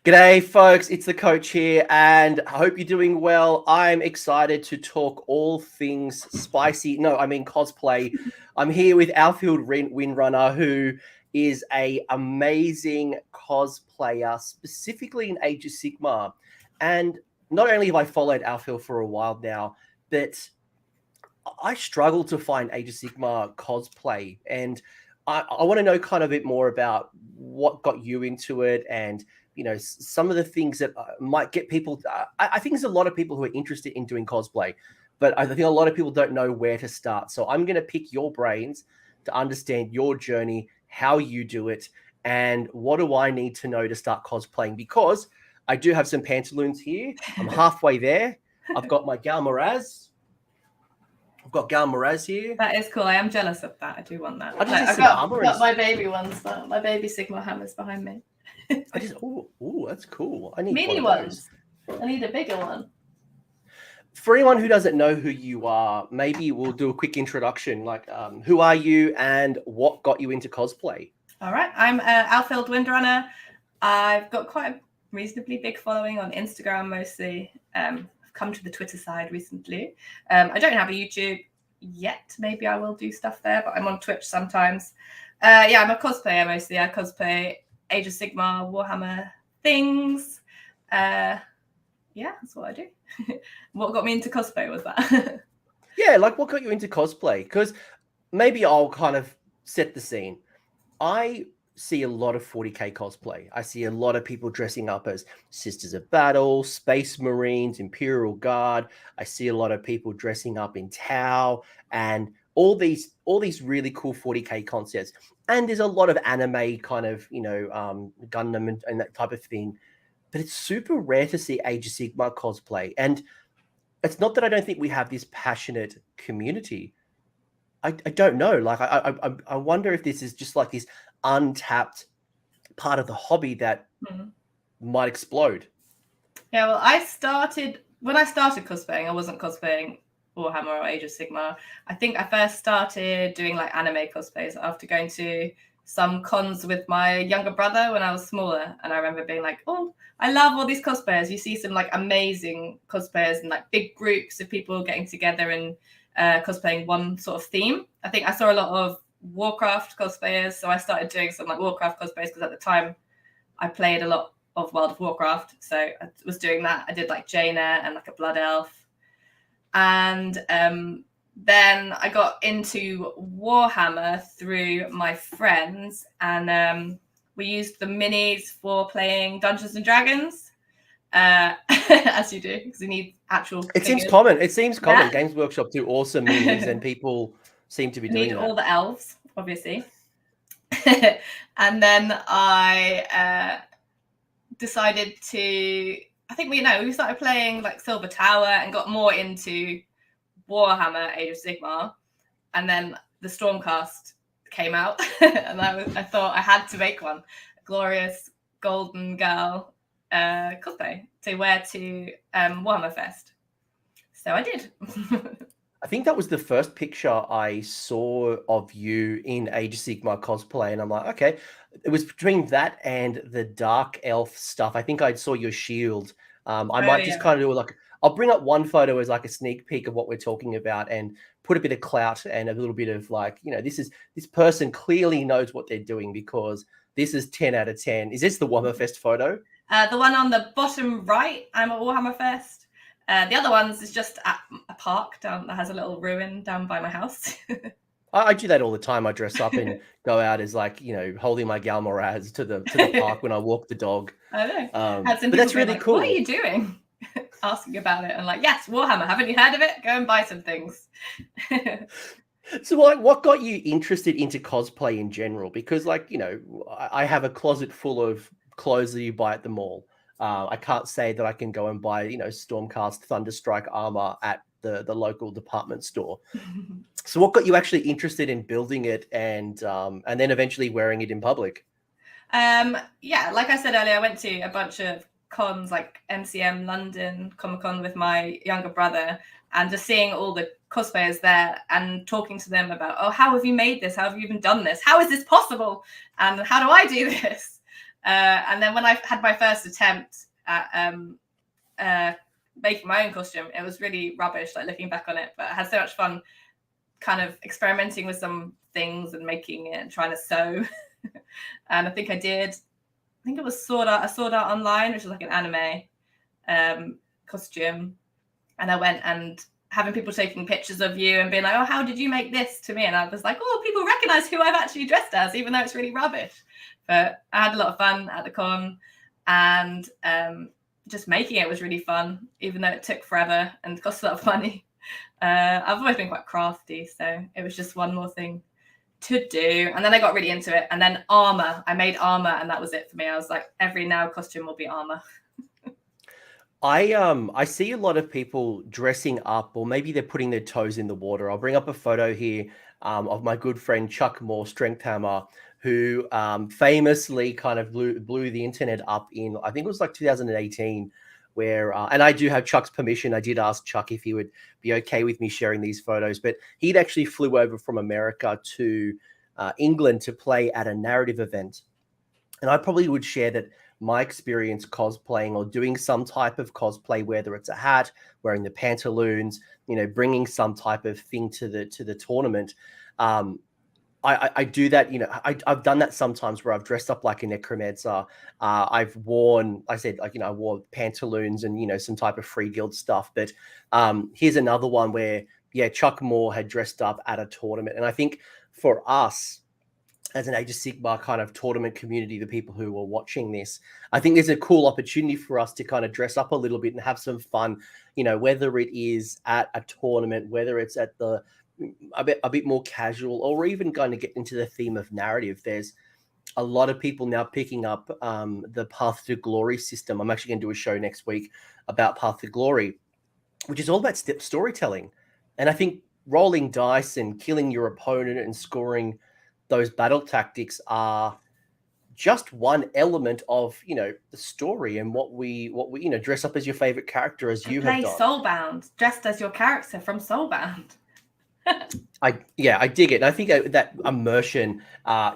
G'day, folks. It's the coach here, and I hope you're doing well. I'm excited to talk all things spicy. No, I mean cosplay. I'm here with Alfhild Windrunner, who is a amazing cosplayer, specifically in Age of Sigmar. And not only have I followed Alfhild for a while now, but I struggle to find Age of Sigmar cosplay, and I want to know kind of a bit more about what got you into it, and some of the things that might get people. I think there's a lot of people who are interested in doing cosplay, but I think a lot of people don't know where to start. So I'm going to pick your brains to understand your journey, how you do it, and what do I need to know to start cosplaying? Because I do have some pantaloons here. I'm halfway there. I've got my Gal Moraz. I've got Gal Moraz here. That is cool. I am jealous of that. I do want that. I've got my baby ones, but my baby Sigmar hammers behind me. That's cool. I need mini ones. I need a bigger one. For anyone who doesn't know who you are, maybe we'll do a quick introduction. Like, who are you and what got you into cosplay? All right. I'm Alfhild Windrunner. I've got quite a reasonably big following on Instagram mostly. I've come to the Twitter side recently. I don't have a YouTube yet. Maybe I will do stuff there, but I'm on Twitch sometimes. I'm a cosplayer mostly. I cosplay Age of Sigmar, Warhammer things. That's what I do. What got me into cosplay was that. What got you into cosplay? Because maybe I'll kind of set the scene. I see a lot of 40k cosplay. I see a lot of people dressing up as Sisters of Battle, Space Marines, Imperial Guard. I see a lot of people dressing up in Tau and all these really cool 40k concepts. And there's a lot of anime kind of, Gundam and that type of thing. But it's super rare to see Age of Sigmar cosplay. And it's not that I don't think we have this passionate community. I don't know. Like, I wonder if this is just like this untapped part of the hobby that might explode. Yeah, well, when I started cosplaying, I wasn't cosplaying Warhammer or Age of Sigmar. I think I first started doing like anime cosplays after going to some cons with my younger brother when I was smaller. And I remember being like, oh, I love all these cosplayers. You see some like amazing cosplayers and like big groups of people getting together and cosplaying one sort of theme. I think I saw a lot of Warcraft cosplayers, so I started doing some like Warcraft cosplays because at the time I played a lot of World of Warcraft, so I was doing that. I did like Jaina and like a Blood Elf, and then I got into Warhammer through my friends, and we used the minis for playing Dungeons and Dragons, as you do, because you need actual. It seems common. Yeah. Games Workshop do awesome minis, and people seem to be doing that. All the elves, obviously. And then I decided to, I think we started playing like Silver Tower and got more into Warhammer Age of Sigmar. And then the Stormcast came out and I thought I had to make one. A glorious golden girl cosplay to wear to Warhammer Fest. So I did. I think that was the first picture I saw of you in Age of Sigmar cosplay, and I'm like, okay. It was between that and the Dark Elf stuff. I think I saw your shield. I might just kind of do like, I'll bring up one photo as like a sneak peek of what we're talking about and put a bit of clout and a little bit of like, this person clearly knows what they're doing because this is 10 out of 10. Is this the Warhammer Fest photo? The one on the bottom right, I'm at Warhammer Fest. The other ones is just at a park that has a little ruin down by my house. I do that all the time. I dress up and go out as like, holding my Gal Moraz to the park when I walk the dog. I know. But that's really cool. What are you doing? Asking about it and like, yes, Warhammer. Haven't you heard of it? Go and buy some things. So what got you interested into cosplay in general? Because I have a closet full of clothes that you buy at the mall. I can't say that I can go and buy, Stormcast Thunderstrike armor at the local department store. So what got you actually interested in building it and then eventually wearing it in public? Like I said earlier, I went to a bunch of cons like MCM London Comic-Con with my younger brother, and just seeing all the cosplayers there and talking to them about, oh, how have you made this? How have you even done this? How is this possible? And how do I do this? And then when I had my first attempt at making my own costume, it was really rubbish, like looking back on it. But I had so much fun kind of experimenting with some things and making it and trying to sew. And I think it was Sword Art Online, which is like an anime costume. And I went and having people taking pictures of you and being like, oh, how did you make this to me? And I was like, oh, people recognize who I've actually dressed as, even though it's really rubbish. But I had a lot of fun at the con, and just making it was really fun, even though it took forever and cost a lot of money. I've always been quite crafty, so it was just one more thing to do. And then I got really into it. And then armor, I made armor, and that was it for me. I was like, every now costume will be armor. I see a lot of people dressing up, or maybe they're putting their toes in the water. I'll bring up a photo here of my good friend Chuck Moore, Strength Hammer, who famously kind of blew the internet up in, I think it was like 2018, where, and I do have Chuck's permission. I did ask Chuck if he would be okay with me sharing these photos, but he'd actually flew over from America to England to play at a narrative event. And I probably would share that my experience cosplaying or doing some type of cosplay, whether it's a hat, wearing the pantaloons, bringing some type of thing to the tournament. I do that, I've done that sometimes where I've dressed up like a necromancer. I've worn, I wore pantaloons and, some type of free guild stuff. But here's another one where, Chuck Moore had dressed up at a tournament. And I think for us, as an Age of Sigmar kind of tournament community, the people who are watching this, I think there's a cool opportunity for us to kind of dress up a little bit and have some fun, whether it is at a tournament, whether it's at a bit more casual, or even going to get into the theme of narrative. There's a lot of people now picking up the Path to Glory system. I'm actually going to do a show next week about Path to Glory, which is all about storytelling. And I think rolling dice and killing your opponent and scoring those battle tactics are just one element of, the story and what we dress up as your favorite character, as you have done. Soulbound, dressed as your character from Soulbound. I dig it. And I think that immersion,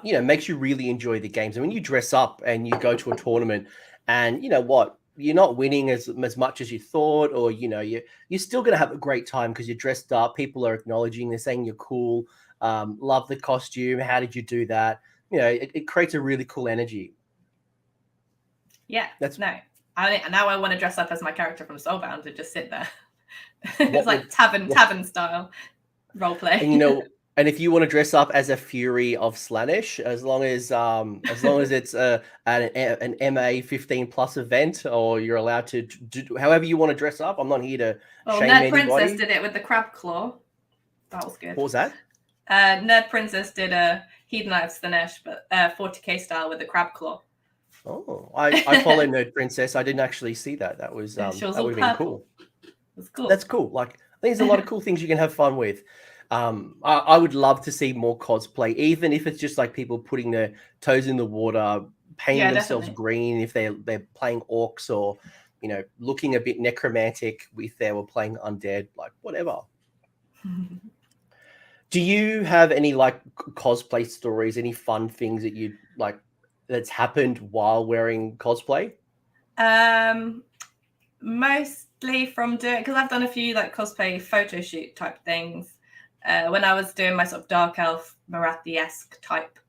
makes you really enjoy the games. And when you dress up and you go to a tournament and you know what, you're not winning as much as you thought, or, you're still going to have a great time because you're dressed up. People are acknowledging, they're saying you're cool. Love the costume. How did you do that? It creates a really cool energy. Yeah, now I want to dress up as my character from Soulbound and just sit there. It's like tavern style role play. And and if you want to dress up as a Fury of Slaanesh, as long as it's an MA 15 plus event, or you're allowed to do however you want to dress up. I'm not here to shame Nerd anybody. Princess did it with the crab claw. That was good. What was that? Nerd Princess did a Heathen Knight of Slaanesh, but 40k style with the crab claw. Oh, I follow Nerd Princess. I didn't actually see that. That was that would have been cool. That's cool. That's cool. Like, I think there's a lot of cool things you can have fun with. I would love to see more cosplay, even if it's just like people putting their toes in the water, painting themselves green if they're playing orcs, or looking a bit necromantic if they were playing undead, like whatever. Do you have any like cosplay stories, any fun things that you like that's happened while wearing cosplay? Mostly from doing, because I've done a few like cosplay photo shoot type things. When I was doing my sort of dark elf Marathi-esque type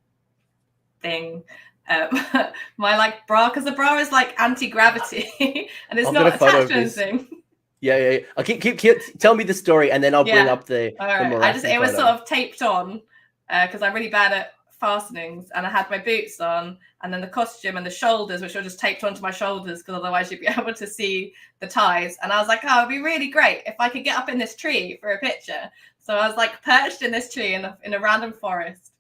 thing, my like bra, because the bra is like anti-gravity and it's not attached to anything. Yeah. I'll keep tell me the story, and then I'll bring up the. All right. It was sort of taped on because I'm really bad at fastenings, and I had my boots on, and then the costume and the shoulders, which were just taped onto my shoulders because otherwise you'd be able to see the ties. And I was like, oh, it'd be really great if I could get up in this tree for a picture. So I was like perched in this tree in a random forest,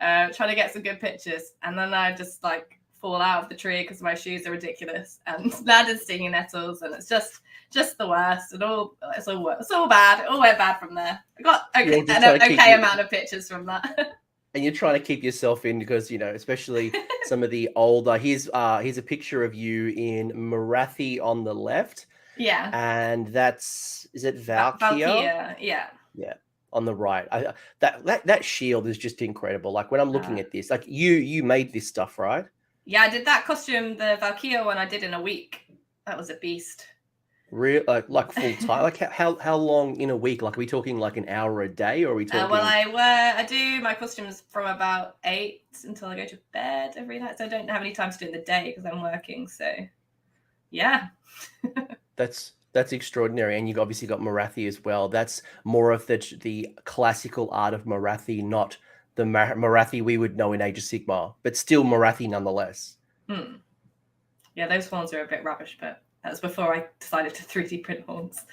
trying to get some good pictures. And then I just like fall out of the tree because my shoes are ridiculous and landed stinging nettles, and it's just the worst. And it's all bad. It all went bad from there. I got an okay amount of pictures from that. And you're trying to keep yourself in because, especially some of the older, here's a picture of you in Marathi on the left. Yeah. And is it Valkyria? Yeah. On the right. That shield is just incredible. Like when I'm looking at this, like you made this stuff, right? Yeah, I did that costume, the Valkyria one, I did in a week. That was a beast. Real like full time? Like how long in a week? Like, are we talking like an hour a day, or are we talking? Well, I do my costumes from about 8 until I go to bed every night, so I don't have any time to do it in the day because I'm working. So, yeah. That's extraordinary, and you've obviously got Morathi as well. That's more of the classical art of Morathi, not the Morathi we would know in Age of Sigmar, but still Morathi nonetheless. Yeah, those horns are a bit rubbish, but that was before I decided to 3D print horns.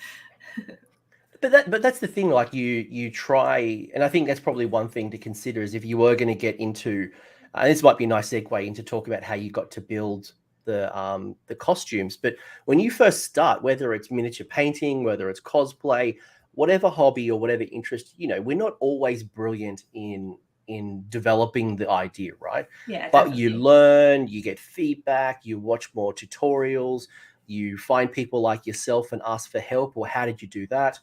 But that's the thing. Like you try, and I think that's probably one thing to consider is if you were going to get into, this might be a nice segue into talk about how you got to build the costumes. But when you first start, whether it's miniature painting, whether it's cosplay, whatever hobby or whatever interest, we're not always brilliant in developing the idea, right? Yeah, but definitely. You learn, you get feedback, you watch more tutorials, you find people like yourself and ask for help, or how did you do that?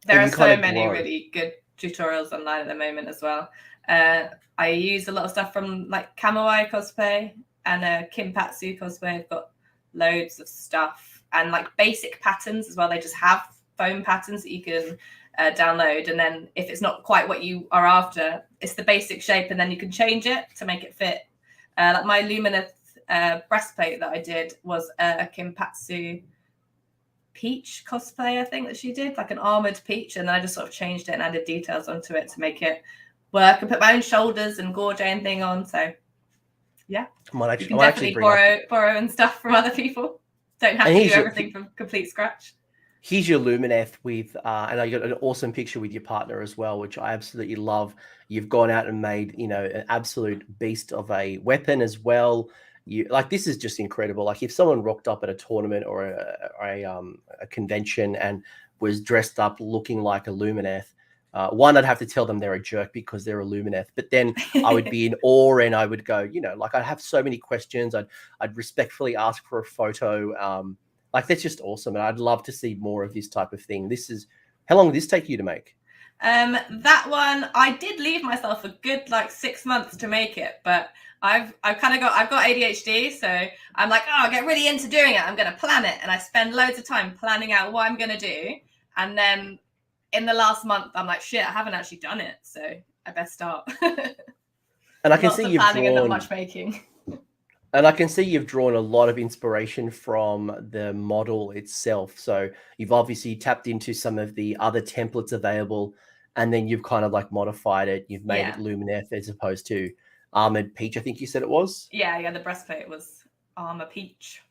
There are so many really good tutorials online at the moment as well. I use a lot of stuff from like Kamui Cosplay and Kinpatsu Cosplay. I've got loads of stuff and like basic patterns as well. They just have foam patterns that you can download, and then if it's not quite what you are after, it's the basic shape, and then you can change it to make it fit. Like my Lumineth breastplate that I did was a Kinpatsu peach cosplay, I think, that she did, like an armored peach, and then I just sort of changed it and added details onto it to make it work, and put my own shoulders and gorge anything on. So yeah, you can definitely borrow and stuff from other people. Don't have to do everything from complete scratch. Here's your Lumineth with, and I got an awesome picture with your partner as well, which I absolutely love. You've gone out and made, an absolute beast of a weapon as well. This is just incredible. Like if someone rocked up at a tournament or a convention and was dressed up looking like a Lumineth, one, I'd have to tell them they're a jerk because they're a Lumineth, but then I would be in awe and I would go, I'd have so many questions. I'd respectfully ask for a photo. That's just awesome. And I'd love to see more of this type of thing. How long did this take you to make? That one, I did leave myself a good 6 months to make it, but I've got ADHD, so I'm like, I'll get really into doing it. I'm going to plan it, and I spend loads of time planning out what I'm going to do. And then in the last month, I'm like, shit, I haven't actually done it, so I best start. And I can see you've planning and not much making. And I can see you've drawn a lot of inspiration from the model itself. So you've obviously tapped into some of the other templates available, and then you've kind of modified it. You've made it Lumineth as opposed to armored peach, I think you said it was. Yeah, the breastplate was armor peach.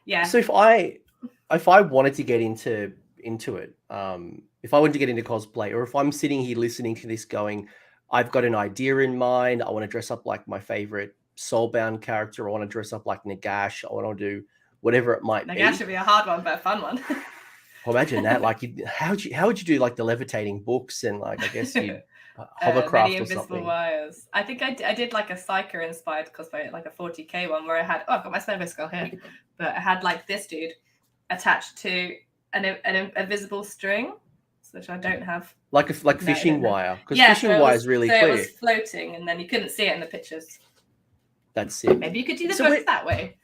Yeah. So if I wanted to get into it, if I wanted to get into cosplay, or if I'm sitting here listening to this going, I've got an idea in mind, I want to dress up like my favorite soulbound character, I want to dress up like Nagash, I want to do whatever it might be. Nagash would be a hard one, but a fun one. Well, imagine that. How would you do the levitating books and I guess you hovercraft or something? Wires. I think I did a Psyker inspired cosplay, like a 40k one where I had I've got my Snow skull here, but I had this dude attached to an invisible string, which I don't have. Like fishing wire, because fishing wire is really clear. It was floating, and then you couldn't see it in the pictures. That's it. Maybe you could do the books that way.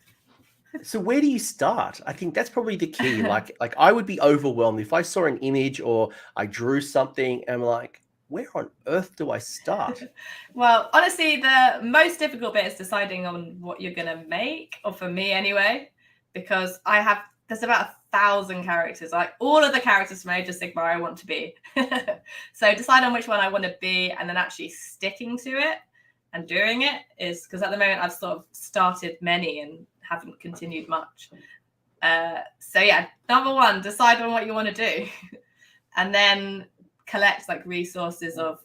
So where do you start? I think that's probably the key. Like I would be overwhelmed if I saw an image or I drew something and I'm like, where on earth do I start? Well, honestly, the most difficult bit is deciding on what you're going to make, or for me anyway, because there's about 1,000 characters. All of the characters from Age of Sigmar I want to be. So decide on which one I want to be, and then actually sticking to it and doing it is, because at the moment I've sort of started many and haven't continued much. So yeah, number one, decide on what you want to do, and then collect resources of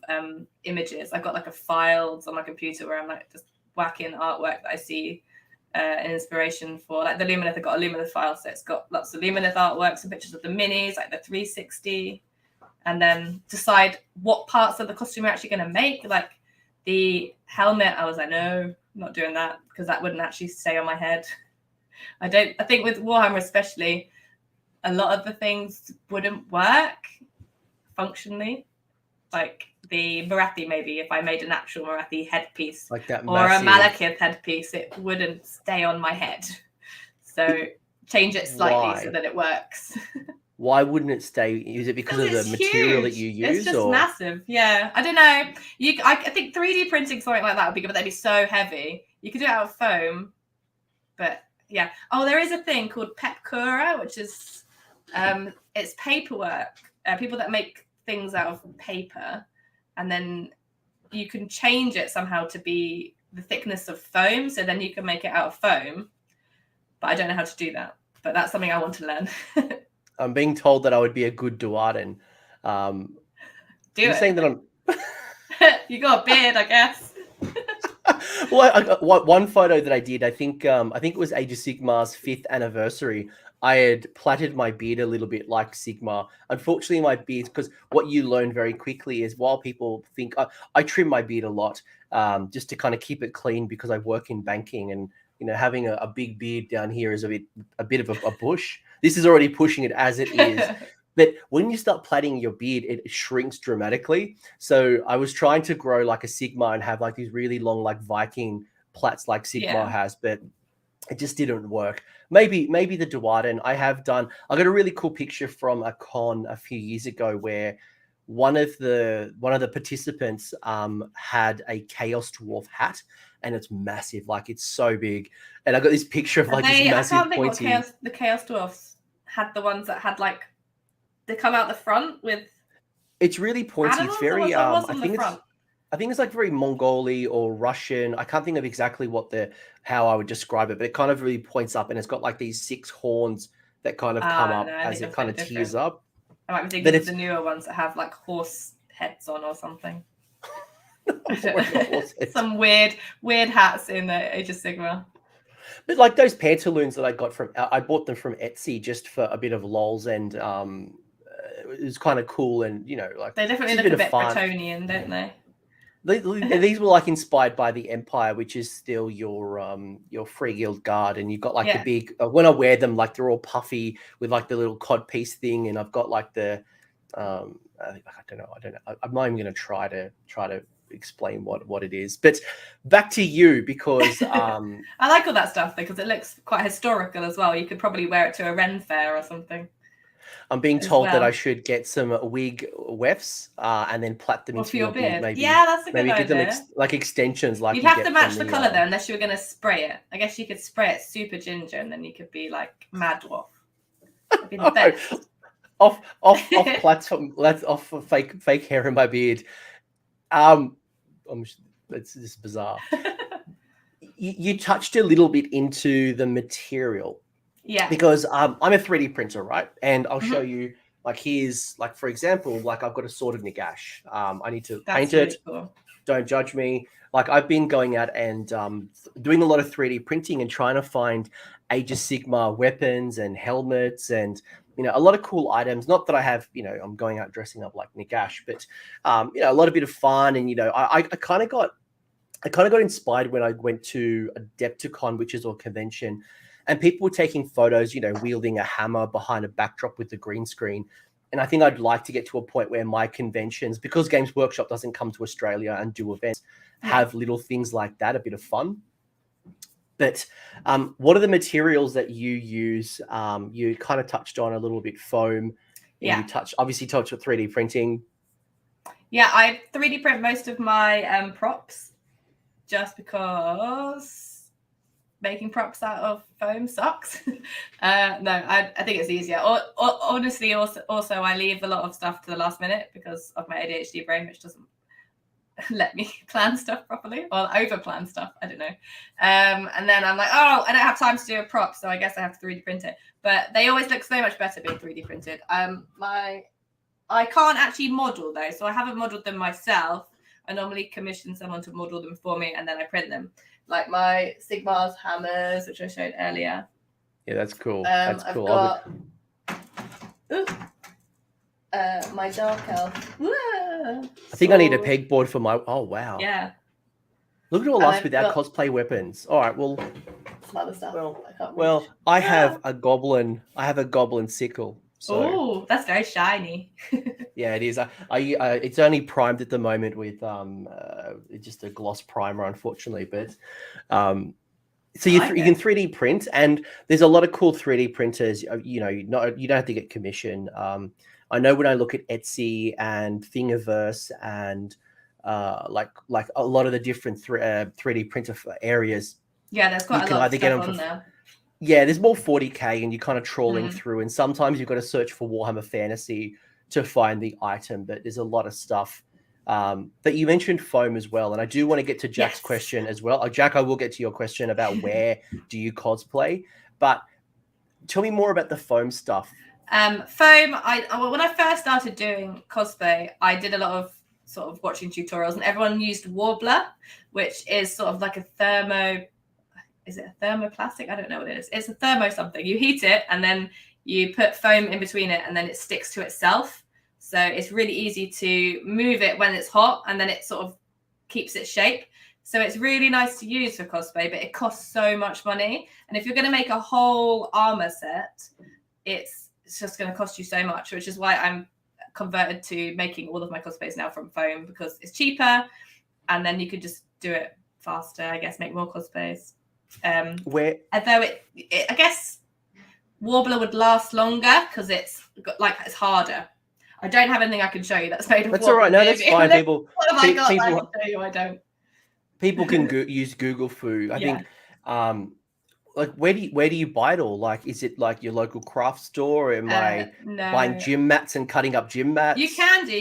images. I've got a files on my computer where I'm just whacking artwork that I see an inspiration for. The Lumineth, I've got a Lumineth file, so it's got lots of Lumineth artworks and pictures of the minis, the 360, and then decide what parts of the costume you're actually going to make. The helmet, I was like, no, I'm not doing that, because that wouldn't actually stay on my head. I think with Warhammer especially, a lot of the things wouldn't work functionally. the Marathi, maybe if I made an actual Marathi headpiece like that, or a Malekith headpiece, it wouldn't stay on my head. So change it slightly so that it works. Why wouldn't it stay? Is it because of the material that you use? It's just massive. Yeah, I don't know. I think 3D printing something like that would be good, but that'd be so heavy. You could do it out of foam, but yeah. Oh, there is a thing called Pepkura, which is it's paperwork. People that make things out of paper, and then you can change it somehow to be the thickness of foam, so then you can make it out of foam. But I don't know how to do that. But that's something I want to learn. I'm being told that I would be a good Duarden. You're saying that I'm... You got a beard, I guess. Well, one photo that I did, I think it was Age of Sigmar's 5th anniversary. I had plaited my beard a little bit like Sigmar. Unfortunately, my beard, because what you learn very quickly is while people think... I trim my beard a lot just to kind of keep it clean because I work in banking, and having a big beard down here is a bit of a push. This is already pushing it as it is. But when you start plaiting your beard, it shrinks dramatically. So I was trying to grow like a Sigmar and have like these really long, like Viking plaits like Sigmar has, but it just didn't work. Maybe the Duarden I got a really cool picture from a con a few years ago where one of the participants had a Chaos Dwarf hat, and it's massive, like it's so big. And I got this picture of like this massive I can't think pointy... what the Chaos Dwarfs had, the ones that had like they come out the front with... It's really pointy. Animals, it's very I think it's like very Mongolian or Russian. I can't think of exactly how I would describe it, but it kind of really points up, and it's got like these 6 horns that kind of come up as it kind of tears up. I might be thinking of the newer ones that have like horse heads on or something. Some weird hats in the Age of Sigmar. But like those pantaloons that I bought them from Etsy just for a bit of lols, and it was kind of cool, and like they definitely look a bit Bretonian, don't they? These were like inspired by the Empire, which is still your Free Guild Guard, and you've got like the big. When I wear them, like they're all puffy with like the little codpiece thing, and I've got like the I don't know. I'm not even going to try to explain what it is. But back to you, because I like all that stuff because it looks quite historical as well. You could probably wear it to a Ren fair or something. I'm being told that I should get some wig wefts and then plait them into your beard. Maybe, that's a good idea. Maybe give them like extensions. Like you'd have to match the color though, unless you were going to spray it. I guess you could spray it super ginger, and then you could be like Mad Dwarf. That'd be the best. Off plaits, off fake hair in my beard. It's just bizarre. You touched a little bit into the material. Yeah. Because I'm a 3D printer, right? And I'll show you, like, here's, like, for example, like I've got a Sword of Nagash. I need to paint it. Cool. Don't judge me. Like, I've been going out and doing a lot of 3D printing and trying to find Age of Sigmar weapons and helmets and, a lot of cool items. Not that I have, I'm going out dressing up like Nagash, but, a lot of bit of fun. And, I kind of got inspired when I went to Adepticon, which is a convention. And people were taking photos, wielding a hammer behind a backdrop with the green screen. And I think I'd like to get to a point where my conventions, because Games Workshop doesn't come to Australia and do events, have little things like that, a bit of fun. But what are the materials that you use? You kind of touched on a little bit foam. You obviously touched with 3D printing. Yeah, I 3D print most of my props just because making props out of foam sucks. No, I think it's easier. Honestly, also I leave a lot of stuff to the last minute because of my ADHD brain, which doesn't let me plan stuff properly, or over plan stuff. I don't know. And then I'm like, I don't have time to do a prop, so I guess I have to 3D print it. But they always look so much better being 3D printed. I can't actually model though, so I haven't modeled them myself. I normally commission someone to model them for me, and then I print them. Like my Sigmar's hammers, which I showed earlier. Yeah, that's cool. That's cool. I've got my Dark Elf. I think I need a pegboard for my... Oh, wow. Yeah. Look at all us without cosplay weapons. All right, well... Some other stuff. I have a goblin. I have a goblin sickle. So oh, that's very shiny. yeah, it is. It's only primed at the moment with just a gloss primer, unfortunately. But so you can 3D print, and there's a lot of cool 3D printers. You don't have to get commission. I know when I look at Etsy and Thingiverse and like a lot of the different 3D printer areas. Yeah, there's quite a lot of stuff on there. Yeah, there's more 40k, and you're kind of trawling through, and sometimes you've got to search for Warhammer Fantasy to find the item, but there's a lot of stuff. That you mentioned foam as well, and I do want to get to Jack's question as well. Jack, I will get to your question about where do you cosplay, but tell me more about the foam stuff. Foam, when I first started doing cosplay, I did a lot of sort of watching tutorials, and everyone used Warbler, which is sort of like a is it a thermoplastic? I don't know what it is. It's a thermo something. You heat it and then you put foam in between it, and then it sticks to itself. So it's really easy to move it when it's hot, and then it sort of keeps its shape. So it's really nice to use for cosplay, but it costs so much money. And if you're going to make a whole armor set, it's just going to cost you so much, which is why I'm converted to making all of my cosplays now from foam, because it's cheaper, and then you could just do it faster, I guess, make more cosplays. Although I guess Warbler would last longer because it's harder. I don't have anything I can show you that's made of That's Warbler. all right. No, that's fine. People, what have I got that I can show you? I don't. People can use Google Foo. I think. Like where do you buy it all? Like, is it like your local craft store, or am I buying gym mats and cutting up gym mats? You can do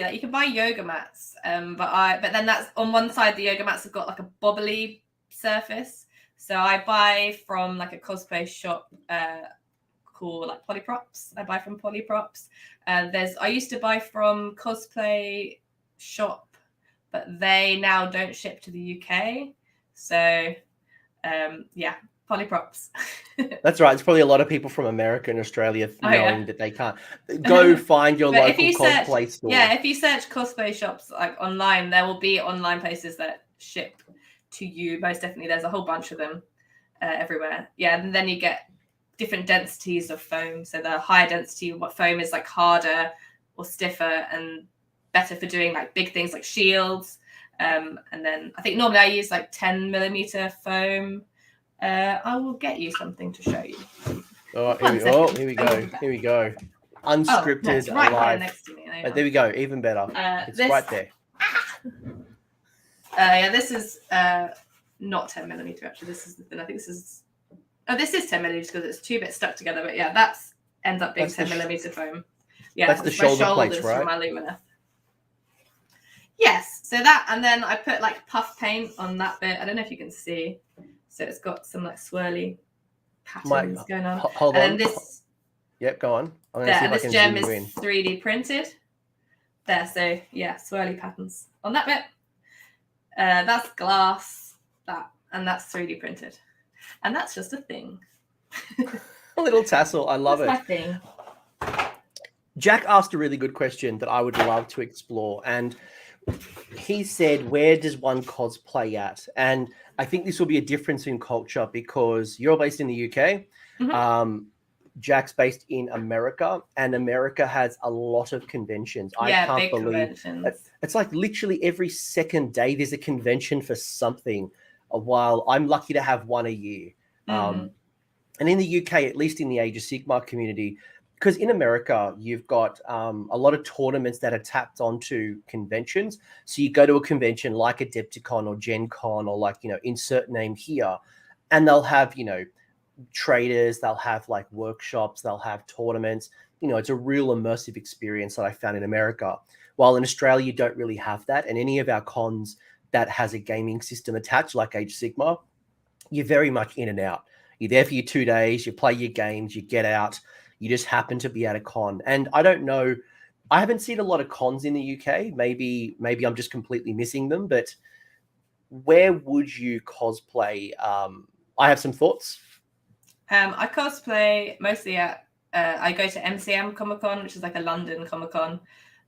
that. You can buy yoga mats, but then that's on one side. The yoga mats have got like a bobbly surface, so I buy from like a cosplay shop called like Polyprops. I buy from Polyprops. I used to buy from cosplay shop, but they now don't ship to the UK. So Polyprops. That's right. It's probably a lot of people from America and Australia knowing that they can't go find your local cosplay store. Yeah, if you search cosplay shops like online, there will be online places that ship to you. Most definitely, there's a whole bunch of them everywhere. Yeah, and then you get different densities of foam. So the higher density foam is like harder or stiffer and better for doing like big things like shields. And then I think normally I use like 10mm foam. I will get you something to show you. Here we go. Unscripted, it's right live. Next to me. There we go. Even better. It's right there. This is not 10mm actually. This is the thing. I think this is 10mm because it's 2 bits stuck together. But yeah, that's ends up being 10mm foam. Yeah, that's the shoulder plates, right? From alumina. Yes. So that, and then I put like puff paint on that bit. I don't know if you can see. So it's got some like swirly patterns going on. Hold on. This. Yep, go on. I'm going to see if I can gem zoom is 3D printed. There, so yeah, swirly patterns on that bit. That's glass, and that's 3D printed. And that's just a thing. A little tassel. I love that's it. My thing. Jack asked a really good question that I would love to explore. And he said, where does one cosplay at? And I think this will be a difference in culture because you're based in the UK. Mm-hmm. Jack's based in America, and America has a lot of conventions. I can't believe it's like literally every second day there's a convention for something. While I'm lucky to have one a year. Mm-hmm. And in the UK, at least in the Age of Sigmar community, because in America, you've got a lot of tournaments that are tapped onto conventions. So you go to a convention like Adepticon or Gen Con or like, insert name here, and they'll have, traders, they'll have like workshops, they'll have tournaments. It's a real immersive experience that I found in America. While in Australia, you don't really have that. And any of our cons that has a gaming system attached, like Age of Sigmar, you're very much in and out. You're there for your 2 days, you play your games, you get out. You just happen to be at a con. And I don't know, I haven't seen a lot of cons in the UK. Maybe I'm just completely missing them, but where would you cosplay? I have some thoughts. I cosplay mostly at, I go to MCM Comic-Con, which is like a London Comic-Con.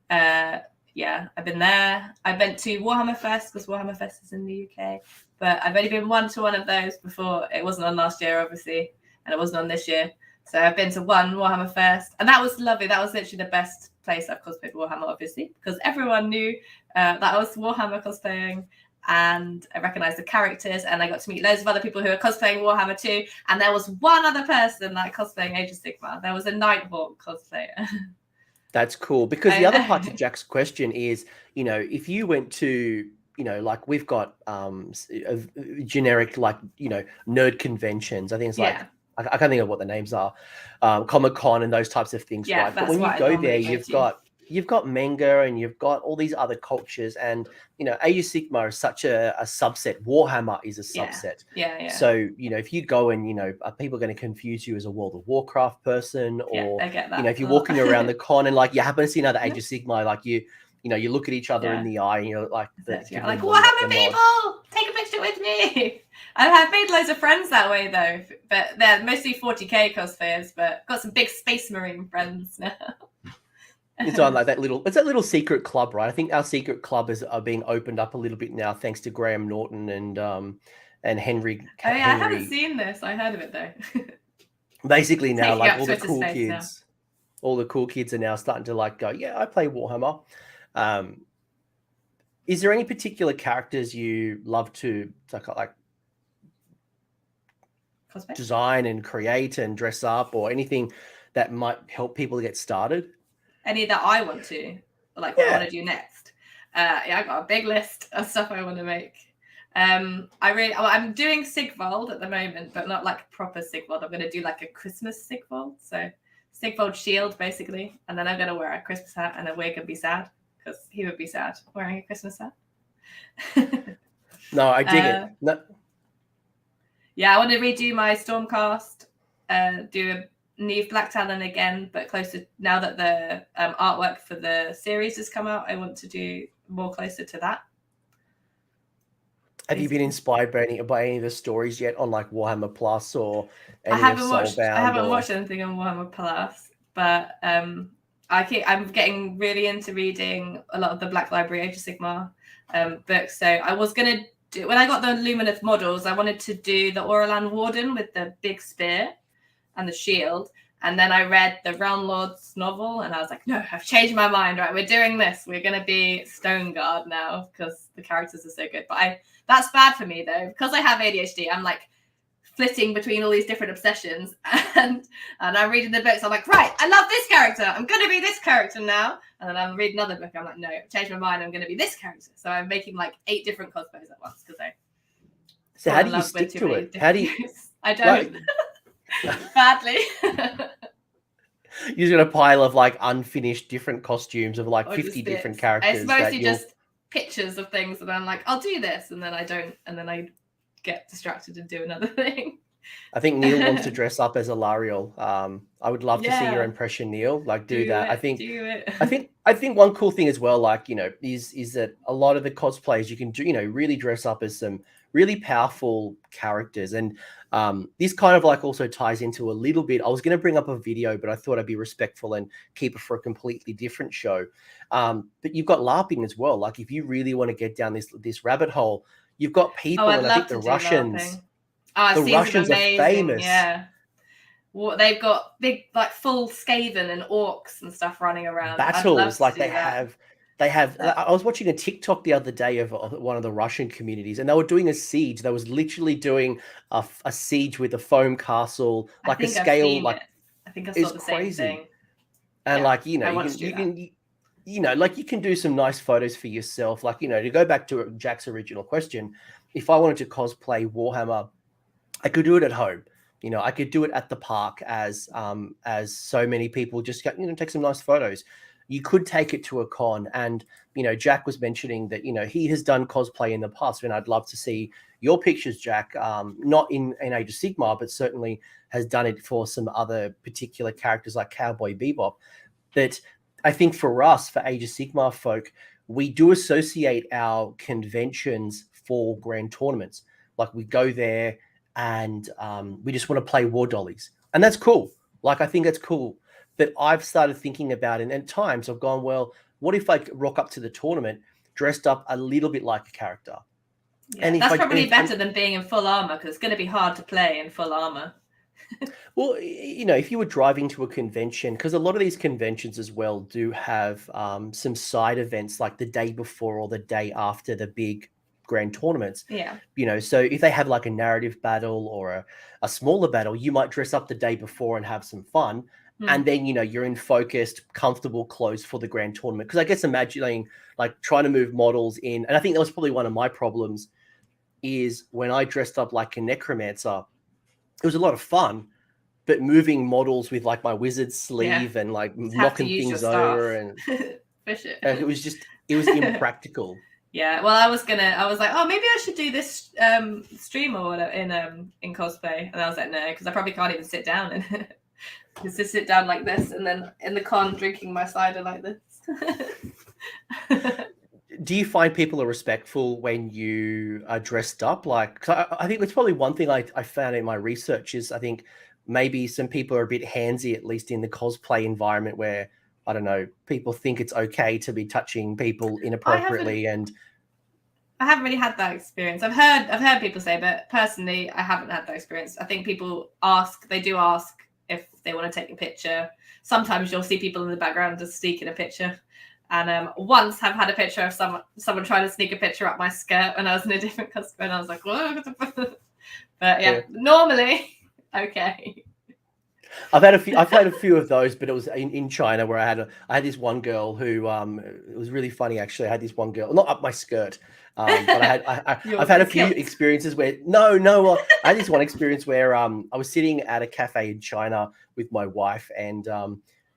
Yeah, I've been there. I've been to Warhammer Fest because Warhammer Fest is in the UK, but I've only been to one of those before. It wasn't on last year, obviously, and it wasn't on this year. So I've been to one Warhammer Fest, and that was lovely. That was literally the best place I've cosplayed Warhammer, obviously, because everyone knew that I was Warhammer cosplaying, and I recognized the characters, and I got to meet loads of other people who were cosplaying Warhammer too. And there was one other person that cosplaying Age of Sigmar. There was a Nighthawk cosplayer. That's cool, because the other part to Jack's question is, if you went to, like we've got generic, like, nerd conventions. I think it's like, I can't think of what the names are, Comic-Con and those types of things, right? But when you go there, you've got manga and you've got all these other cultures, and Age of Sigmar is such a subset. Warhammer is a subset. Yeah. So if you go and are people going to confuse you as a World of Warcraft person, or I get that. if you're walking around the con and like you happen to see another Age of Sigmar, like you look at each other in the eye and you're like, like Warhammer people, take a picture with me. I've made loads of friends that way though, but they're mostly 40k cosplayers, but got some big Space Marine friends now. It's on like it's that little secret club, right? I think our secret club are being opened up a little bit now, thanks to Graham Norton and Henry. Oh yeah, I haven't seen this. I heard of it though. Basically now, like all the cool kids are now starting to like go, yeah, I play Warhammer. Is there any particular characters you love to like cosplay, design and create and dress up, or anything that might help people get started? Any that I want to, like what I want to do next. I got a big list of stuff I want to make. I'm doing Sigvald at the moment, but not like proper Sigvald. I'm going to do like a Christmas Sigvald. So Sigvald shield basically, and then I'm going to wear a Christmas hat and a wig and be sad, because he would be sad wearing a Christmas hat. No, I dig it. No. Yeah, I want to redo my Stormcast, do a Neve Black Talon again, but closer now that the artwork for the series has come out. I want to do more closer to that. Have you been inspired by any of the stories yet on like Warhammer Plus or any I haven't watched anything on Warhammer Plus, but I'm getting really into reading a lot of the Black Library Age of Sigmar books. So I was gonna do, when I got the Lumineth models, I wanted to do the Oralan Warden with the big spear and the shield, and then I read the Realm Lords novel, and I was like, no, I've changed my mind. Right, we're doing this. We're gonna be Stone Guard now because the characters are so good. But that's bad for me though, because I have ADHD. I'm like flitting between all these different obsessions, and I'm reading the books. I'm like, right, I love this character. I'm gonna be this character now. And then I'm reading another book. I'm like, no, I've changed my mind. I'm gonna be this character. So I'm making like 8 different cosplays at once because I. So how do you stick to it? How do you? I don't. Like... Badly. You're gonna pile of like unfinished different costumes of like 50 different characters. It's mostly just pictures of things, and I'm like, I'll do this, and then I don't, and then I get distracted and do another thing. I think Neil wants to dress up as a Lariel. I would love to see your impression, Neil. Like do that. I think one cool thing as well, like, is that a lot of the cosplayers you can do, really dress up as some really powerful characters. And this kind of like also ties into a little bit. I was going to bring up a video, but I thought I'd be respectful and keep it for a completely different show. But you've got LARPing as well. Like if you really want to get down this rabbit hole, you've got people, and I think the Russians. The Russians are famous. Yeah. Well, they've got big, like full Skaven and orcs and stuff running around. Battles, like they have. I was watching a TikTok the other day of one of the Russian communities, and they were doing a siege. They was literally doing a siege with a foam castle, like a scale. Like I think I saw the same thing. And like you can do some nice photos for yourself. Like to go back to Jack's original question, if I wanted to cosplay Warhammer, I could do it at home. I could do it at the park as so many people just take some nice photos. You could take it to a con, and Jack was mentioning that he has done cosplay in the past, and I'd love to see your pictures, Jack. Not in Age of Sigmar, but certainly has done it for some other particular characters like Cowboy Bebop. That I think for us, for Age of Sigmar folk, we do associate our conventions for grand tournaments. Like we go there and we just want to play War Dollies, and that's cool. Like I think that's cool. But I've started thinking about it, and at times I've gone, well, what if I rock up to the tournament dressed up a little bit like a character? Yeah, and that's probably better than being in full armor, because it's going to be hard to play in full armor. Well, if you were driving to a convention, because a lot of these conventions as well do have some side events like the day before or the day after the big grand tournaments. Yeah. So if they have like a narrative battle or a smaller battle, you might dress up the day before and have some fun. And then, you're in focused, comfortable clothes for the grand tournament. Because I guess imagining like trying to move models in, and I think that was probably one of my problems, is when I dressed up like a necromancer, it was a lot of fun, but moving models with like my wizard sleeve and like knocking things over and push it. It was impractical. Yeah, well, I was like, oh, maybe I should do this stream or whatever in cosplay, and I was like, no, because I probably can't even sit down and just sit down like this, and then in the con drinking my cider like this. Do you find people are respectful when you are dressed up? Like, 'cause I think it's probably one thing I found in my research is I think maybe some people are a bit handsy, at least in the cosplay environment, where I don't know, people think it's okay to be touching people inappropriately. I haven't really had that experience. I've heard people say, but personally, I haven't had that experience. I think people they do ask if they want to take a picture. Sometimes you'll see people in the background just sneaking a picture. And once I've had a picture of someone trying to sneak a picture up my skirt when I was in a different cosplay, and I was like, whoa. But yeah, normally, okay. I've had a few of those, but it was in China where I had this one girl who it was really funny actually. I had this one girl, not up my skirt, but I've had a few experiences where I had this one experience where I was sitting at a cafe in China with my wife, and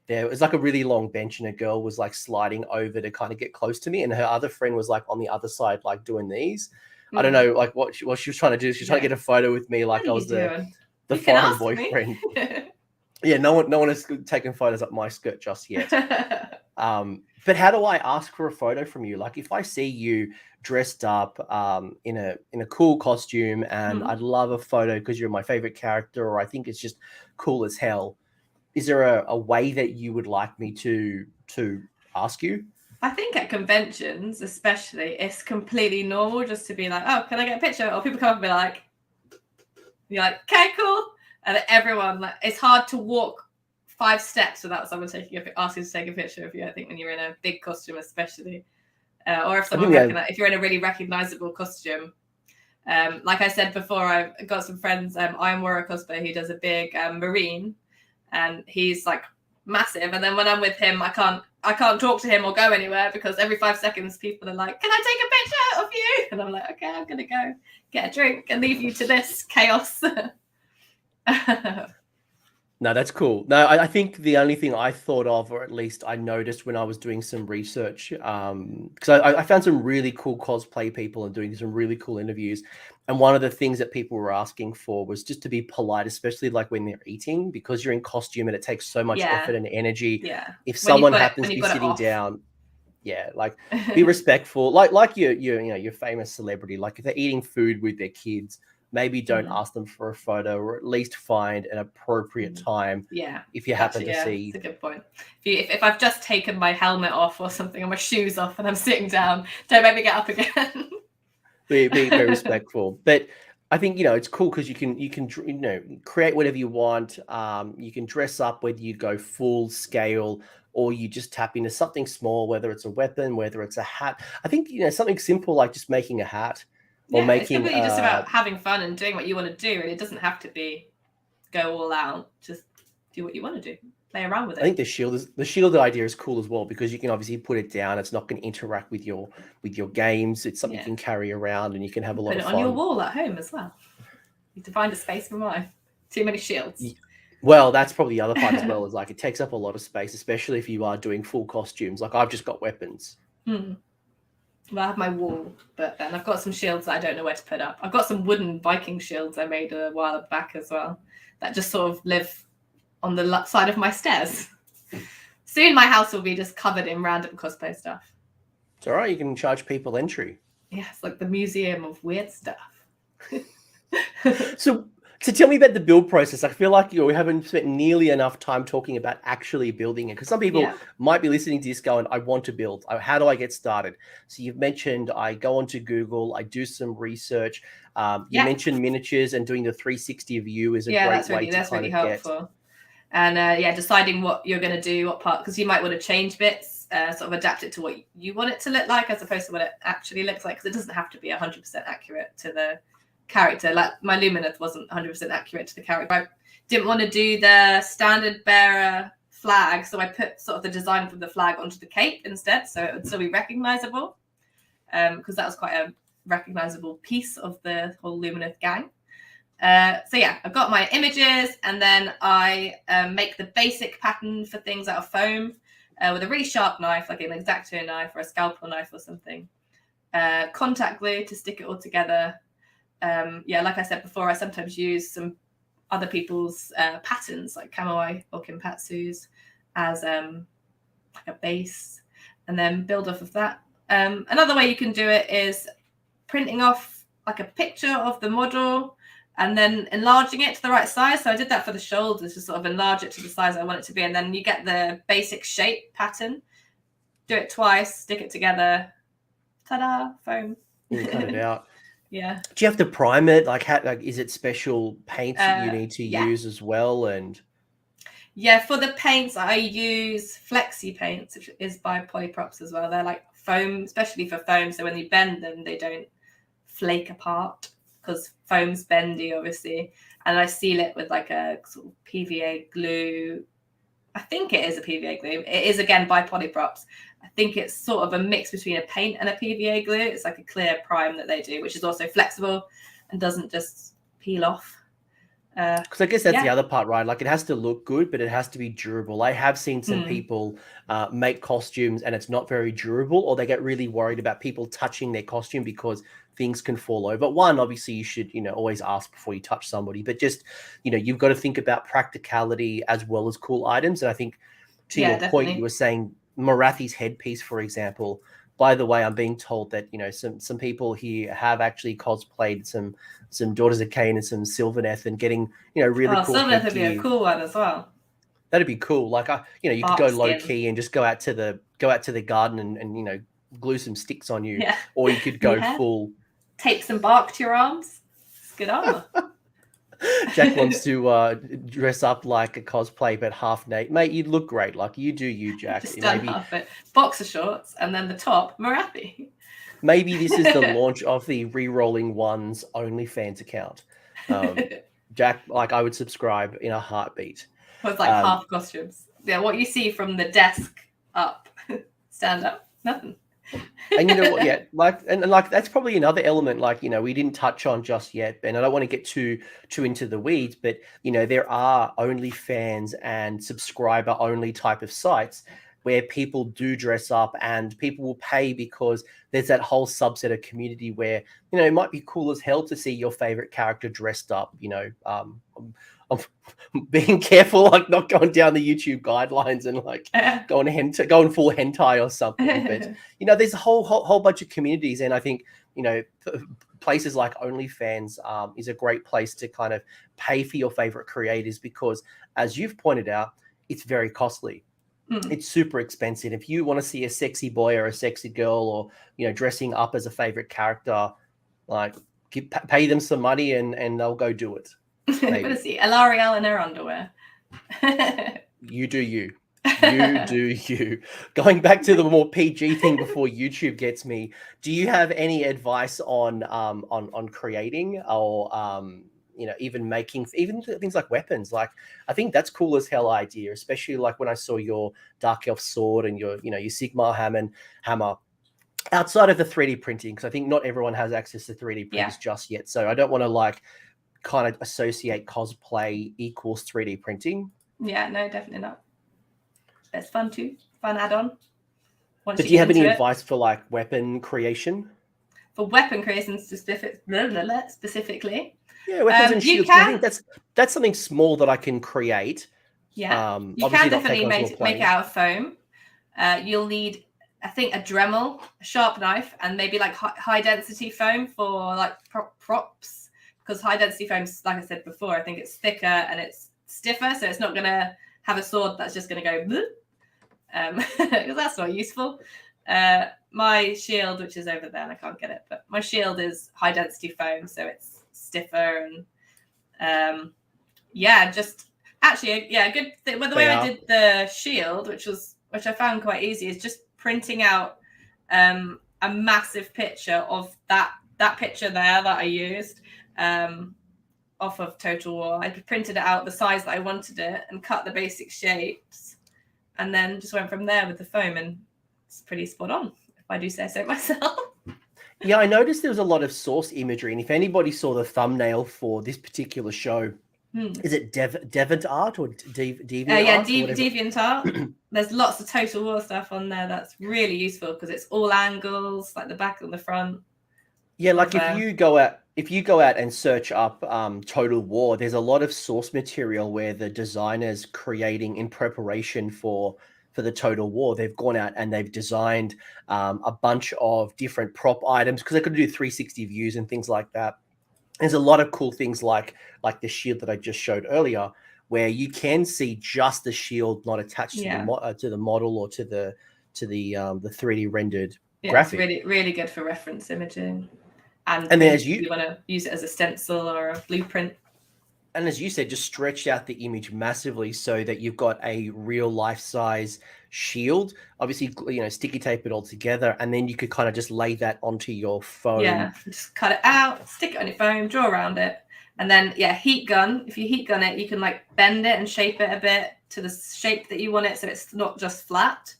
there was like a really long bench, and a girl was like sliding over to kind of get close to me, and her other friend was like on the other side, like doing these. I don't know, like what she was trying to do. She was trying to get a photo with me, like I was the foreign boyfriend. Yeah, no one has taken photos up my skirt just yet. But how do I ask for a photo from you? Like if I see you dressed up in a cool costume and I'd love a photo because you're my favorite character, or I think it's just cool as hell, is there a way that you would like me to ask you? I think at conventions, especially, it's completely normal just to be like, oh, can I get a picture? Or people come up and be like, you're like, okay, cool. And everyone, like, it's hard to walk 5 steps without someone asking to take a picture of you. I think when you're in a big costume, especially, or if you're in a really recognizable costume. Like I said before, I've got some friends. I'm Warhammer Cosplay. He does a big marine, and he's like massive. And then when I'm with him, I can't talk to him or go anywhere because every 5 seconds people are like, "Can I take a picture of you?" And I'm like, "Okay, I'm gonna go get a drink and leave you to this chaos." No, that's cool. No, I think the only thing I thought of, or at least I noticed when I was doing some research, because I found some really cool cosplay people and doing some really cool interviews. And one of the things that people were asking for was just to be polite, especially like when they're eating, because you're in costume and it takes so much effort and energy. Yeah. If someone happens to be sitting down, like be respectful, like your famous celebrity, like if they're eating food with their kids, maybe don't ask them for a photo, or at least find an appropriate time. Yeah. If you happen to see. That's a good point. If I've just taken my helmet off or something, or my shoes off, and I'm sitting down, don't make me get up again. be very respectful. But I think it's cool because you can create whatever you want. You can dress up, whether you go full scale or you just tap into something small, whether it's a weapon, whether it's a hat. I think something simple like just making a hat. Or it's completely just about having fun and doing what you want to do, and it doesn't have to be go all out. Just do what you want to do. Play around with it. I think the shield idea is cool as well because you can obviously put it down. It's not going to interact with your games. It's something you can carry around and you can have a lot of fun. Put it on your wall at home as well. You have to find a space for mine. Too many shields. Well, that's probably the other part as well. Is like it takes up a lot of space, especially if you are doing full costumes. Like I've just got weapons. Well, I have my wall, but then I've got some shields that I don't know where to put up. I've got some wooden Viking shields I made a while back as well that just sort of live on the side of my stairs. Soon my house will be just covered in random cosplay stuff. It's all right. You can charge people entry. Yeah, it's like the museum of weird stuff. So So tell me about the build process. I feel like we haven't spent nearly enough time talking about actually building it, because some people might be listening to this going, I want to build. How do I get started? So you've mentioned I go onto Google, I do some research. You mentioned miniatures, and doing the 360 view is a great way to kind of helpful. And deciding what you're going to do, what part, because you might want to change bits, sort of adapt it to what you want it to look like as opposed to what it actually looks like, because it doesn't have to be 100% accurate to the character. Like my Lumineth wasn't 100% accurate to the character. I didn't want to do the standard bearer flag, so I put sort of the design from the flag onto the cape instead, so it would still be recognizable, because that was quite a recognizable piece of the whole Lumineth gang. So yeah, I've got my images, and then I make the basic pattern for things out of foam with a really sharp knife, like an X-Acto knife or a scalpel knife or something. Contact glue to stick it all together. Like I said before, I sometimes use some other people's patterns, like Kamui or Kinpatsu's, as like a base, and then build off of that. Another way you can do it is printing off like a picture of the model and then enlarging it to the right size. So I did that for the shoulders, to sort of enlarge it to the size I want it to be, and then you get the basic shape pattern. Do it twice, stick it together. Ta-da! Foam. You cut it out. Yeah. Do you have to prime it? Like, is it special paints that you need to use as well? And for the paints, I use Flexi paints, which is by Polyprops as well. They're like foam, especially for foam. So when you bend them, they don't flake apart, because foam's bendy, obviously. And I seal it with like a sort of PVA glue. I think it is a PVA glue. It is, again, by Polyprops. I think it's sort of a mix between a paint and a PVA glue. It's like a clear prime that they do, which is also flexible and doesn't just peel off. Because I guess that's the other part, right? Like, it has to look good, but it has to be durable. I have seen some people make costumes and it's not very durable, or they get really worried about people touching their costume because things can fall over. One, obviously, you should, always ask before you touch somebody, but just, you've got to think about practicality as well as cool items. And I think to your point, you were saying Morathi's headpiece, for example. By the way, I'm being told that, some people here have actually cosplayed some Daughters of Cain and some Sylvaneth, and getting, really cool. Sylvaneth would be a cool one as well. That'd be cool. Like, you could go low key and just go out to the garden and glue some sticks on you, or you could go full. Tape some bark to your arms. It's good armor. Jack wants to dress up like a cosplay, but half naked. Mate, you'd look great. Like, you do you, Jack. Just done half it. Boxer shorts, and then the top, Morathi. Maybe this is the launch of the Rerolling Ones OnlyFans account. Jack, like, I would subscribe in a heartbeat. With like half costumes. Yeah, what you see from the desk up, stand up, nothing. And you know what? Yeah, like that's probably another element. Like, we didn't touch on just yet, and I don't want to get too into the weeds, but there are OnlyFans and subscriber only type of sites where people do dress up, and people will pay because there's that whole subset of community where it might be cool as hell to see your favorite character dressed up. I'm being careful, like not going down the YouTube guidelines and like going full hentai or something. But there's a whole bunch of communities, and I think places like OnlyFans is a great place to kind of pay for your favorite creators, because, as you've pointed out, it's very costly. It's super expensive. If you want to see a sexy boy or a sexy girl, or dressing up as a favorite character, like pay them some money and they'll go do it. I'm gonna see Alarielle in her underwear. You do you. You do you. Going back to the more PG thing before YouTube gets me, do you have any advice on creating, or even making even things like weapons? Like, I think that's cool as hell idea, especially like when I saw your Dark Elf sword and your Sigmar hammer. Outside of the 3D printing, because I think not everyone has access to 3D printers just yet. So I don't want to like kind of associate cosplay equals 3D printing. Yeah, no, definitely not. It's fun too. Fun add-on. But do you have any advice for like weapon creation? For weapon creation specifically? Yeah, weapons and shields. I think that's something small that I can create. Yeah, you can definitely make it out of foam. You'll need, I think, a Dremel, a sharp knife, and maybe like high density foam for like props. because high density foams, like I said before, I think it's thicker and it's stiffer, so it's not going to have a sword that's just going to go because that's not useful. My shield, which is over there, and I can't get it, but my shield is high density foam, so it's stiffer and just actually a good thing. Well, the way I did the shield, which I found quite easy, is just printing out a massive picture of that picture there that I used off of Total War. I printed it out the size that I wanted it and cut the basic shapes, and then just went from there with the foam, and it's pretty spot on, if I do say so myself. Yeah, I noticed there was a lot of source imagery, and if anybody saw the thumbnail for this particular show, is it DeviantArt or DeviantArt? Yeah, DeviantArt. There's lots of Total War stuff on there that's really useful because it's all angles, like the back and the front. Yeah, like if you go out and search up Total War, there's a lot of source material where the designers creating in preparation for the Total War, they've gone out and they've designed a bunch of different prop items because they could do 360 views and things like that. There's a lot of cool things like the shield that I just showed earlier, where you can see just the shield not attached to the model or to the 3D rendered graphic. It's really, really good for reference imaging. And then as you want to use it as a stencil or a blueprint. And as you said, just stretch out the image massively so that you've got a real life size shield. Obviously, sticky tape it all together, and then you could kind of just lay that onto your phone. Yeah, just cut it out, stick it on your phone, draw around it, and then heat gun. If you heat gun it, you can like bend it and shape it a bit to the shape that you want it, so it's not just flat.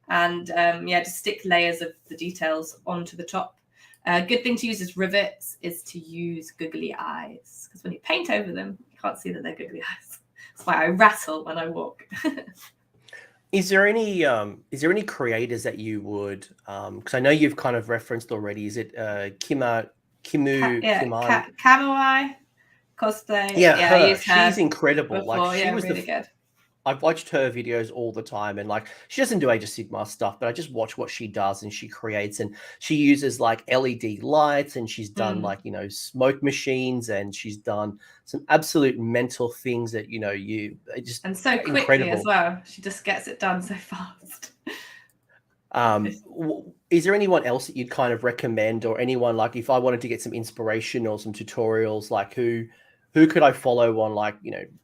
And just stick layers of the details onto the top. Good thing to use as rivets is to use googly eyes, because when you paint over them, you can't see that they're googly eyes. That's why I rattle when I walk. Is there any creators that you would? Because I know you've kind of referenced already. Is it Kimu? Kamui cosplay. Yeah, I used her. She's incredible. Before, like she was really good. I've watched her videos all the time, and like she doesn't do Age of Sigmar stuff, but I just watch what she does, and she creates, and she uses like LED lights, and she's done like smoke machines, and she's done some absolute mental things that and so quickly incredible. As well. She just gets it done so fast. Is there anyone else that you'd kind of recommend, or anyone like if I wanted to get some inspiration or some tutorials, like who could I follow on, like,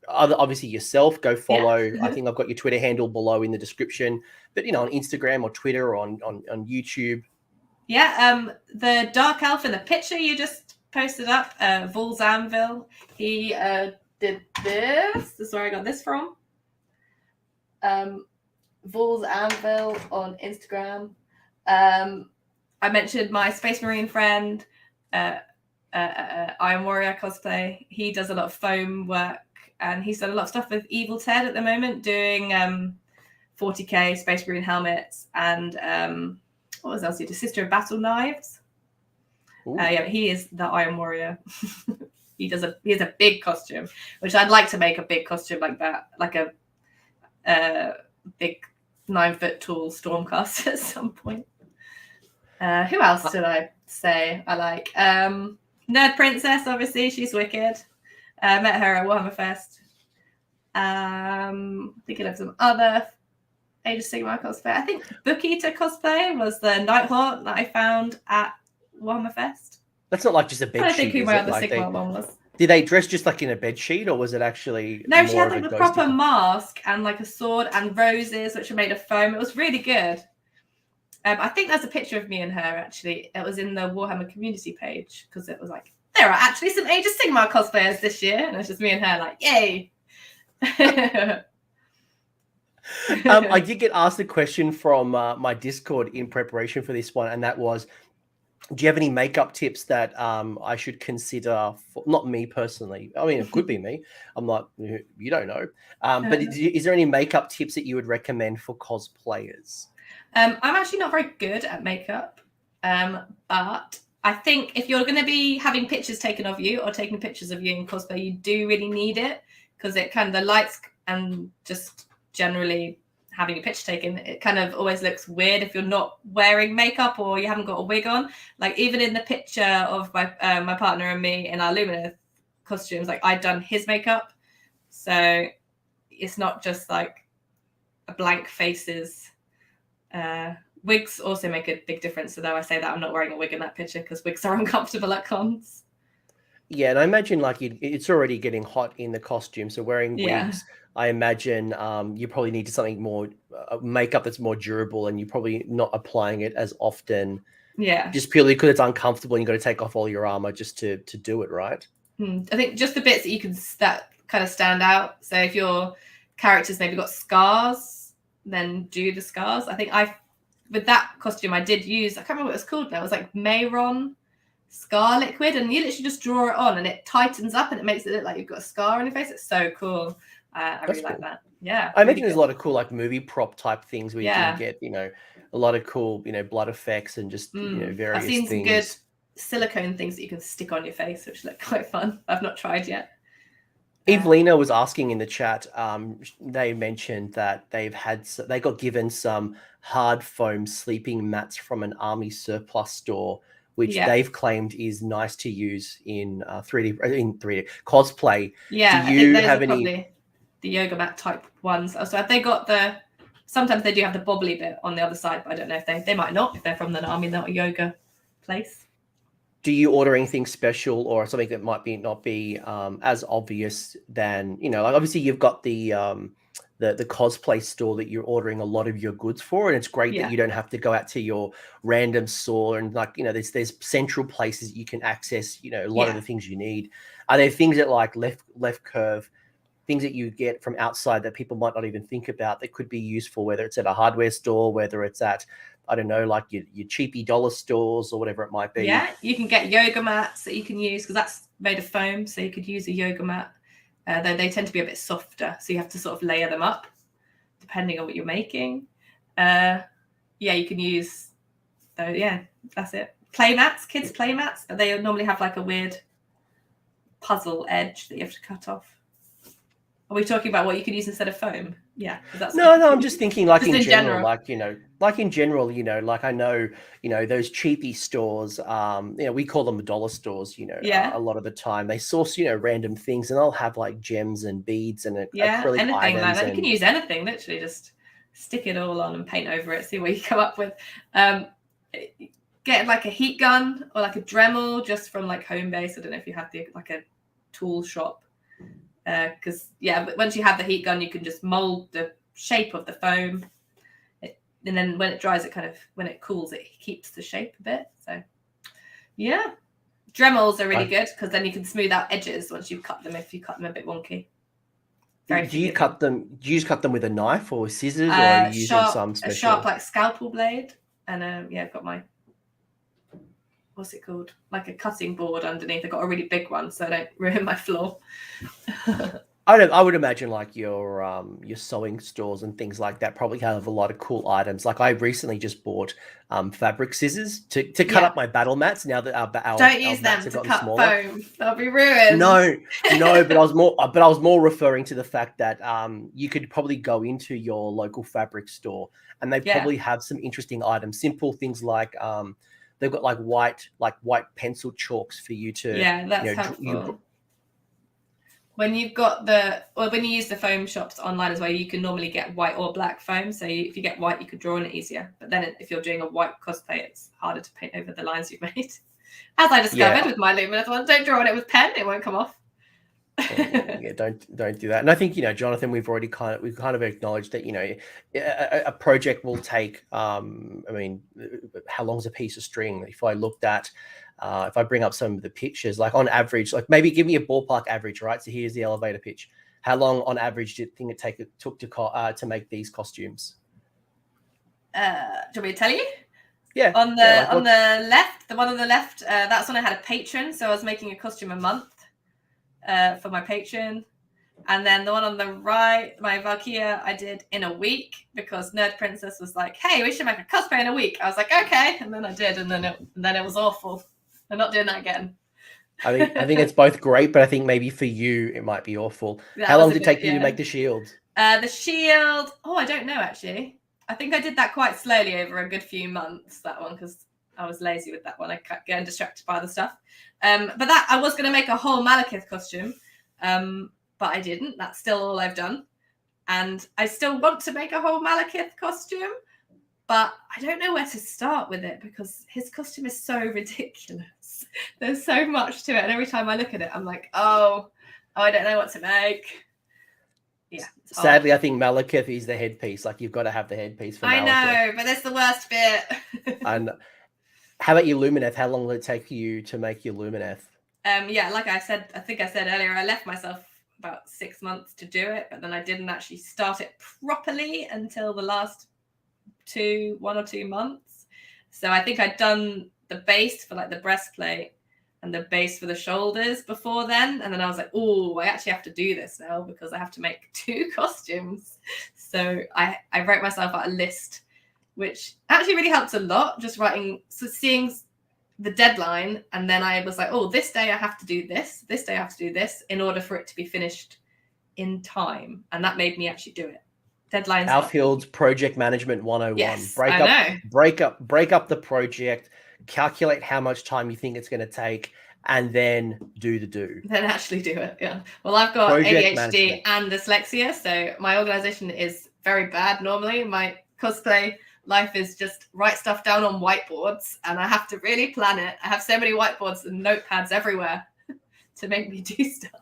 obviously yourself, go follow. Yeah. I think I've got your Twitter handle below in the description, but, on Instagram or Twitter or on YouTube. Yeah. The Dark Elf in the picture you just posted up, Voul's Anvil, he did this. This is where I got this from. Voul's Anvil on Instagram. I mentioned my Space Marine friend, Iron Warrior Cosplay. He does a lot of foam work, and he's done a lot of stuff with Evil Ted at the moment, doing 40k Space Marine helmets, and what was else he did? Sister of Battle Knives. He is the Iron Warrior. he has a big costume, which I'd like to make a big costume like that, like a big 9-foot tall Stormcast at some point. Who else did I say I like? Nerd Princess, obviously, she's wicked. Met her at Warhammer Fest. Thinking of some other Age of Sigmar cosplay. I think Book-Eater cosplay was the Nighthawk that I found at Warhammer Fest. That's not like just a bed sheet. I think who my other Sigmar one was. Did they dress just like in a bed sheet, or was it actually? No, she had like a proper mask and like a sword and roses, which are made of foam. It was really good. I think there's a picture of me and her, actually. It was in the Warhammer community page, because it was like, there are actually some Age of Sigmar cosplayers this year. And it was just me and her like, yay. I did get asked a question from my Discord in preparation for this one, and that was, do you have any makeup tips that I should consider? Not me personally. I mean, it could be me. I'm not, you don't know. But is there any makeup tips that you would recommend for cosplayers? I'm actually not very good at makeup, but I think if you're going to be having pictures taken of you or taking pictures of you in cosplay, you do really need it, because it the lights and just generally having your picture taken, it kind of always looks weird if you're not wearing makeup or you haven't got a wig on. Like even in the picture of my my partner and me in our Lumineth costumes, like I'd done his makeup, so it's not just like a blank faces. Wigs also make a big difference. So though I say that, I'm not wearing a wig in that picture because wigs are uncomfortable at cons. Yeah, and I imagine like it's already getting hot in the costume, so wearing wigs, I imagine you probably need something more makeup that's more durable, and you're probably not applying it as often. Yeah, just purely because it's uncomfortable, and you got to take off all your armor just to do it, right? I think just the bits that you can that kind of stand out. So if your character's maybe got scars, then do the scars. I think with that costume I did use, I can't remember what it was called now. It was like Mayron scar liquid, and you literally just draw it on and it tightens up and it makes it look like you've got a scar on your face. It's so cool. I really like that. Yeah, I imagine there's a lot of cool like movie prop type things where you can get a lot of cool blood effects and just various I've seen things. some good silicone things that you can stick on your face, which look quite fun. I've not tried yet. Evelina was asking in the chat. They mentioned that they got given some hard foam sleeping mats from an army surplus store, which they've claimed is nice to use in 3D cosplay. Yeah, do you those have are any? Probably the yoga mat type ones. So have they got sometimes they do have the bobbly bit on the other side, but I don't know if they might not, if they're from the army, not a yoga place. Do you order anything special or something that might not be as obvious than, like obviously you've got the cosplay store that you're ordering a lot of your goods for, and it's great that you don't have to go out to your random store and there's central places you can access a lot of the things you need. Are there things that like left curve, things that you get from outside that people might not even think about that could be useful, whether it's at a hardware store, whether it's at, I don't know, like your cheapy dollar stores or whatever it might be? Yeah, you can get yoga mats that you can use because that's made of foam, so you could use a yoga mat. Though they tend to be a bit softer, so you have to sort of layer them up depending on what you're making. You can use. So yeah, that's it. Play mats, kids' play mats. They normally have like a weird puzzle edge that you have to cut off. Are we talking about what you can use instead of foam? Yeah. No, I'm just thinking like just in general, like in general, like I know, those cheapy stores, we call them dollar stores, a lot of the time they source, random things, and they'll have like gems and beads and acrylic anything items. Like that. You can use anything, literally just stick it all on and paint over it, see what you come up with. Get like a heat gun or like a Dremel just from like Homebase. I don't know if you have like a tool shop. Because but once you have the heat gun, you can just mold the shape of the foam, and then when it dries, when it cools, it keeps the shape a bit. So yeah, Dremels are really good because then you can smooth out edges once you cut them if you cut them a bit wonky. Do you cut them with a knife or scissors, or are you using some special? A sharp like scalpel blade, and I've got my, what's it called? Like a cutting board underneath. I've got a really big one so I don't ruin my floor. I would imagine like your sewing stores and things like that probably have a lot of cool items. Like I recently just bought fabric scissors to cut up my battle mats. Now that our don't use them to cut smaller. Foam. They'll be ruined. No, but I was more referring to the fact that you could probably go into your local fabric store and they probably have some interesting items. Simple things like they've got like white pencil chalks for you to that's helpful. When you've got when you use the foam shops online as well, you can normally get white or black foam. So if you get white, you could draw on it easier. But then if you're doing a white cosplay, it's harder to paint over the lines you've made. As I discovered with my Lumineth one, don't draw on it with pen; it won't come off. Don't do that. And I think Jonathan, we've kind of acknowledged that a project will take. I mean, how long's a piece of string? If I looked at. If I bring up some of the pictures, like on average, like maybe give me a ballpark average, right? So here's the elevator pitch. How long on average do you think it took to make these costumes? Do you want me to tell you? Yeah. On the left, the one on the left, that's when I had a patron. So I was making a costume a month for my patron. And then the one on the right, my Valkyria, I did in a week because Nerd Princess was like, hey, we should make a cosplay in a week. I was like, okay. And then I did. And then it was awful. I'm not doing that again. I think it's both great, but I think maybe for you it might be awful. How long did it take you to make the shield? The shield. Oh, I don't know actually. I think I did that quite slowly over a good few months. That one because I was lazy with that one. I kept getting distracted by other stuff. But that I was going to make a whole Malekith costume, but I didn't. That's still all I've done, and I still want to make a whole Malekith costume, but I don't know where to start with it because his costume is so ridiculous. There's so much to it, and every time I look at it, I'm like, oh, I don't know what to make. Yeah. Sadly, I think Malekith is the headpiece. Like you've got to have the headpiece for Malekith. I know, but that's the worst bit. And how about your Lumineth? How long will it take you to make your Lumineth? Yeah, like I think I said earlier, I left myself about 6 months to do it, but then I didn't actually start it properly until the last 1 or 2 months. So I think I'd done the base for like the breastplate and the base for the shoulders before then, and then I was like, oh, I actually have to do this now because I have to make 2 costumes. So I wrote myself out a list, which actually really helped a lot, just writing, so seeing the deadline, and then I was like, oh, this day I have to do this day I have to do this in order for it to be finished in time, and that made me actually do it. Deadlines. Alfhild's project management 101. Yes, break up the project, calculate how much time you think it's going to take, and then do. Then actually do it. Yeah. Well, I've got project ADHD and dyslexia, so my organization is very bad normally. My cosplay life is just write stuff down on whiteboards, and I have to really plan it. I have so many whiteboards and notepads everywhere to make me do stuff.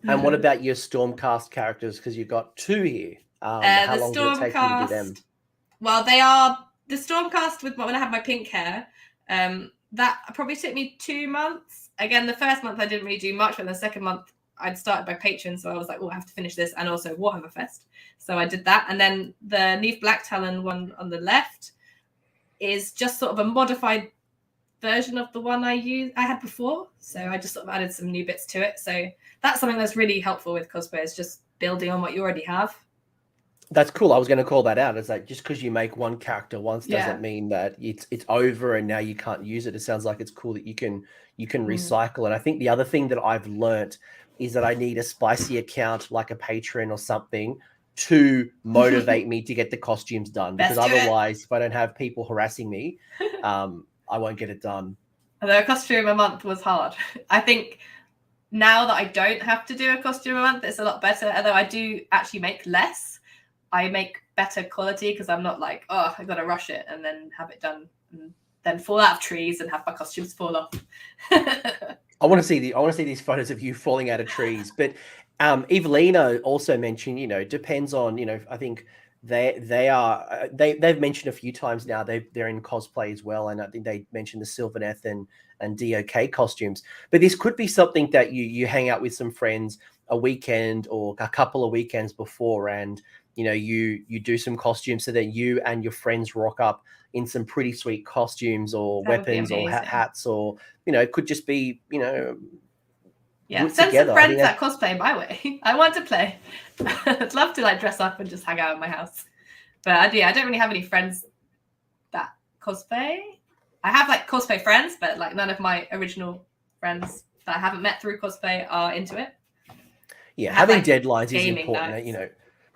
And what about your Stormcast characters? Because you've got 2 here. How long does it take you to do them? Well, they are the Stormcast with when I have my pink hair. That probably took me 2 months. Again, the first month I didn't really do much, but the second month I'd started by Patreon, so I was like, oh, I have to finish this, and also Warhammer Fest. So I did that, and then the Neve Black Talon one on the left is just sort of a modified version of the one I had before. So I just sort of added some new bits to it. So that's something that's really helpful with cosplay, is just building on what you already have. That's cool. I was going to call that out. It's like just because you make one character once doesn't mean that it's over and now you can't use it. It sounds like it's cool that you can recycle it. I think the other thing that I've learnt is that I need a spicy account like a Patreon or something to motivate me to get the costumes done. Because otherwise, if I don't have people harassing me, I won't get it done. Although a costume a month was hard. I think now that I don't have to do a costume a month, it's a lot better. Although I do actually make less. I make better quality because I'm not like, oh, I got to rush it and then have it done and then fall out of trees and have my costumes fall off. I want to see these photos of you falling out of trees. But Evelina also mentioned, depends on, I think they've mentioned a few times now they're in cosplay as well, and I think they mentioned the Sylvaneth and DOK costumes. But this could be something that you hang out with some friends a weekend or a couple of weekends before, and you do some costumes so that you and your friends rock up in some pretty sweet costumes or weapons or hats, or it could just be send some friends that cosplay my way. I want to play. I'd love to dress up and just hang out in my house, but I don't really have any friends that cosplay. I have cosplay friends, but none of my original friends that I haven't met through cosplay are into it. Yeah, having deadlines is important.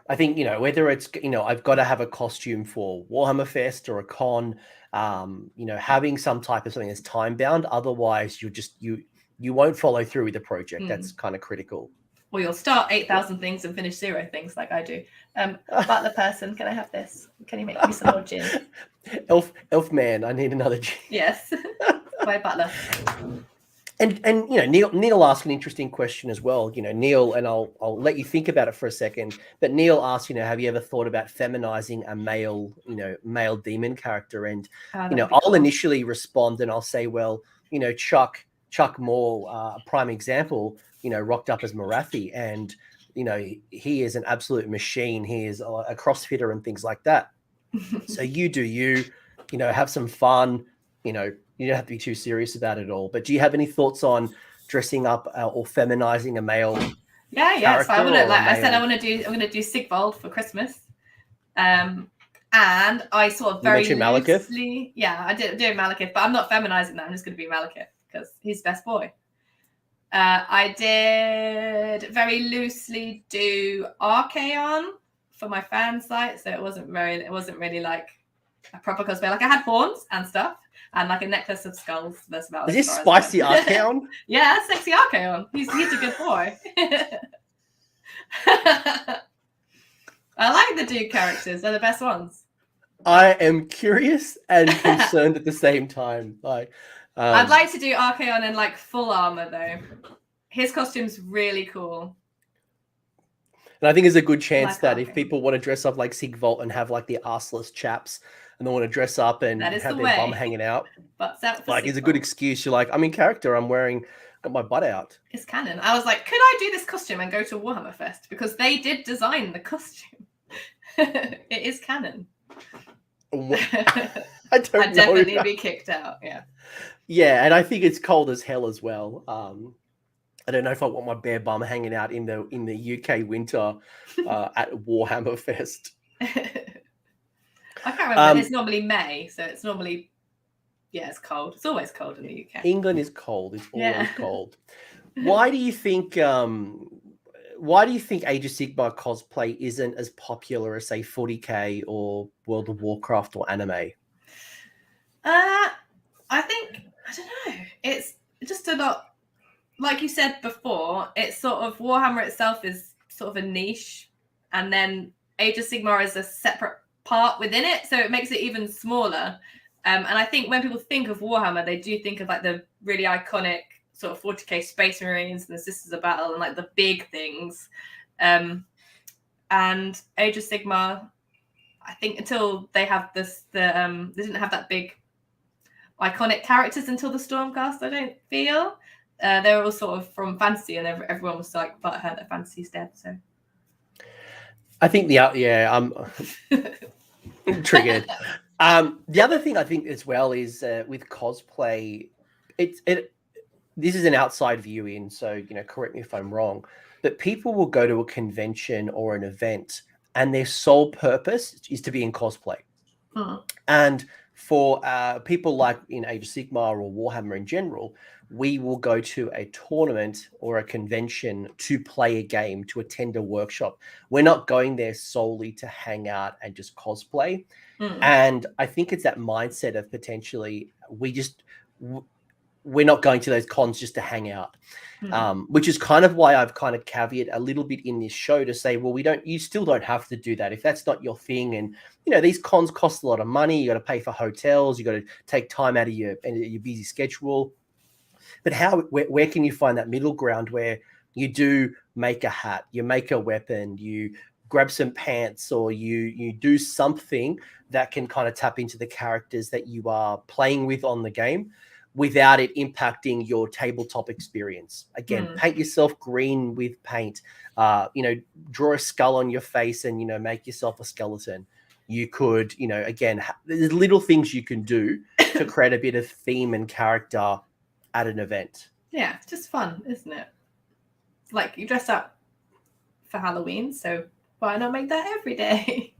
I think, whether it's, I've got to have a costume for Warhammer Fest or a con, having some type of something that's time bound. Otherwise, you won't follow through with the project. That's kind of critical. Well, you'll start 8,000 things and finish 0 things like I do. Butler person, can I have this? Can you make me some more gin? Elf man, I need another gin. Yes, by Butler. And Neil asked an interesting question as well. Neil, and I'll let you think about it for a second. But Neil asked, have you ever thought about feminizing a male demon character? And I'll initially respond and I'll say, well, Chuck Moore, a prime example, rocked up as Marathi, and he is an absolute machine. He is a CrossFitter and things like that. So you have some fun. You don't have to be too serious about it all. But do you have any thoughts on dressing up or feminizing a male? Yeah. So I want to do Sigvald for Christmas. And I sort of very loosely, I did do Malekith, but I'm not feminizing that. I'm just going to be Malekith because he's best boy. I did very loosely do Archaon for my fan site, so it wasn't really like a proper cosplay. Like I had horns and stuff, and like a necklace of skulls. That's about Is this spicy Archaon? Yeah, sexy Archaon. He's a good boy. I like the Duke characters; they're the best ones. I am curious and concerned at the same time. Like, I'd like to do Archaon in like full armor though. His costume's really cool. And I think there's a good chance Like that Archaon. if people want to dress up like Sigvolt and have like the arseless chaps and they want to dress up and have their bum hanging out, like it's a good excuse. You're like, I'm in character. I'm got my butt out. It's canon. I was like, could I do this costume and go to Warhammer Fest? Because they did design the costume. It is canon. I'd definitely be kicked out. Yeah, and I think it's cold as hell as well. I don't know if I want my bare bum hanging out in the UK winter at Warhammer Fest. I can't remember. It's normally May, so it's normally it's cold. It's always cold in the UK. England is cold. It's always cold. Why do you think? Why do you think Age of Sigmar cosplay isn't as popular as, say, 40k or World of Warcraft or anime? I think, I don't know. It's just a lot, like you said before, it's sort of, Warhammer itself is sort of a niche, and then Age of Sigmar is a separate part within it, so it makes it even smaller. And I think when people think of Warhammer, they do think of like the really iconic sort of 40k Space Marines and the Sisters of Battle and like the big things. And Age of Sigmar, I think until they have they didn't have that big iconic characters until the Stormcast, I don't feel. They were all sort of from fantasy, and everyone was like butthurt that fantasy's dead. So I think I'm triggered. The other thing I think as well is with cosplay, this is an outside view in, so correct me if I'm wrong, but people will go to a convention or an event and their sole purpose is to be in cosplay. And for people like in Age of Sigmar or Warhammer in general, we will go to a tournament or a convention to play a game, to attend a workshop. We're not going there solely to hang out and just cosplay. And I think it's that mindset of potentially we're not going to those cons just to hang out, which is kind of why I've kind of caveat a little bit in this show to say, well, you still don't have to do that if that's not your thing. And these cons cost a lot of money. You got to pay for hotels. You got to take time out of your busy schedule. But where can you find that middle ground where you do make a hat, you make a weapon, you grab some pants, or you do something that can kind of tap into the characters that you are playing with on the game without it impacting your tabletop experience? Again, paint yourself green with paint, draw a skull on your face and, make yourself a skeleton. You could, again, there's little things you can do to create a bit of theme and character at an event. Yeah, it's just fun, isn't it? Like, you dress up for Halloween, so why not make that every day?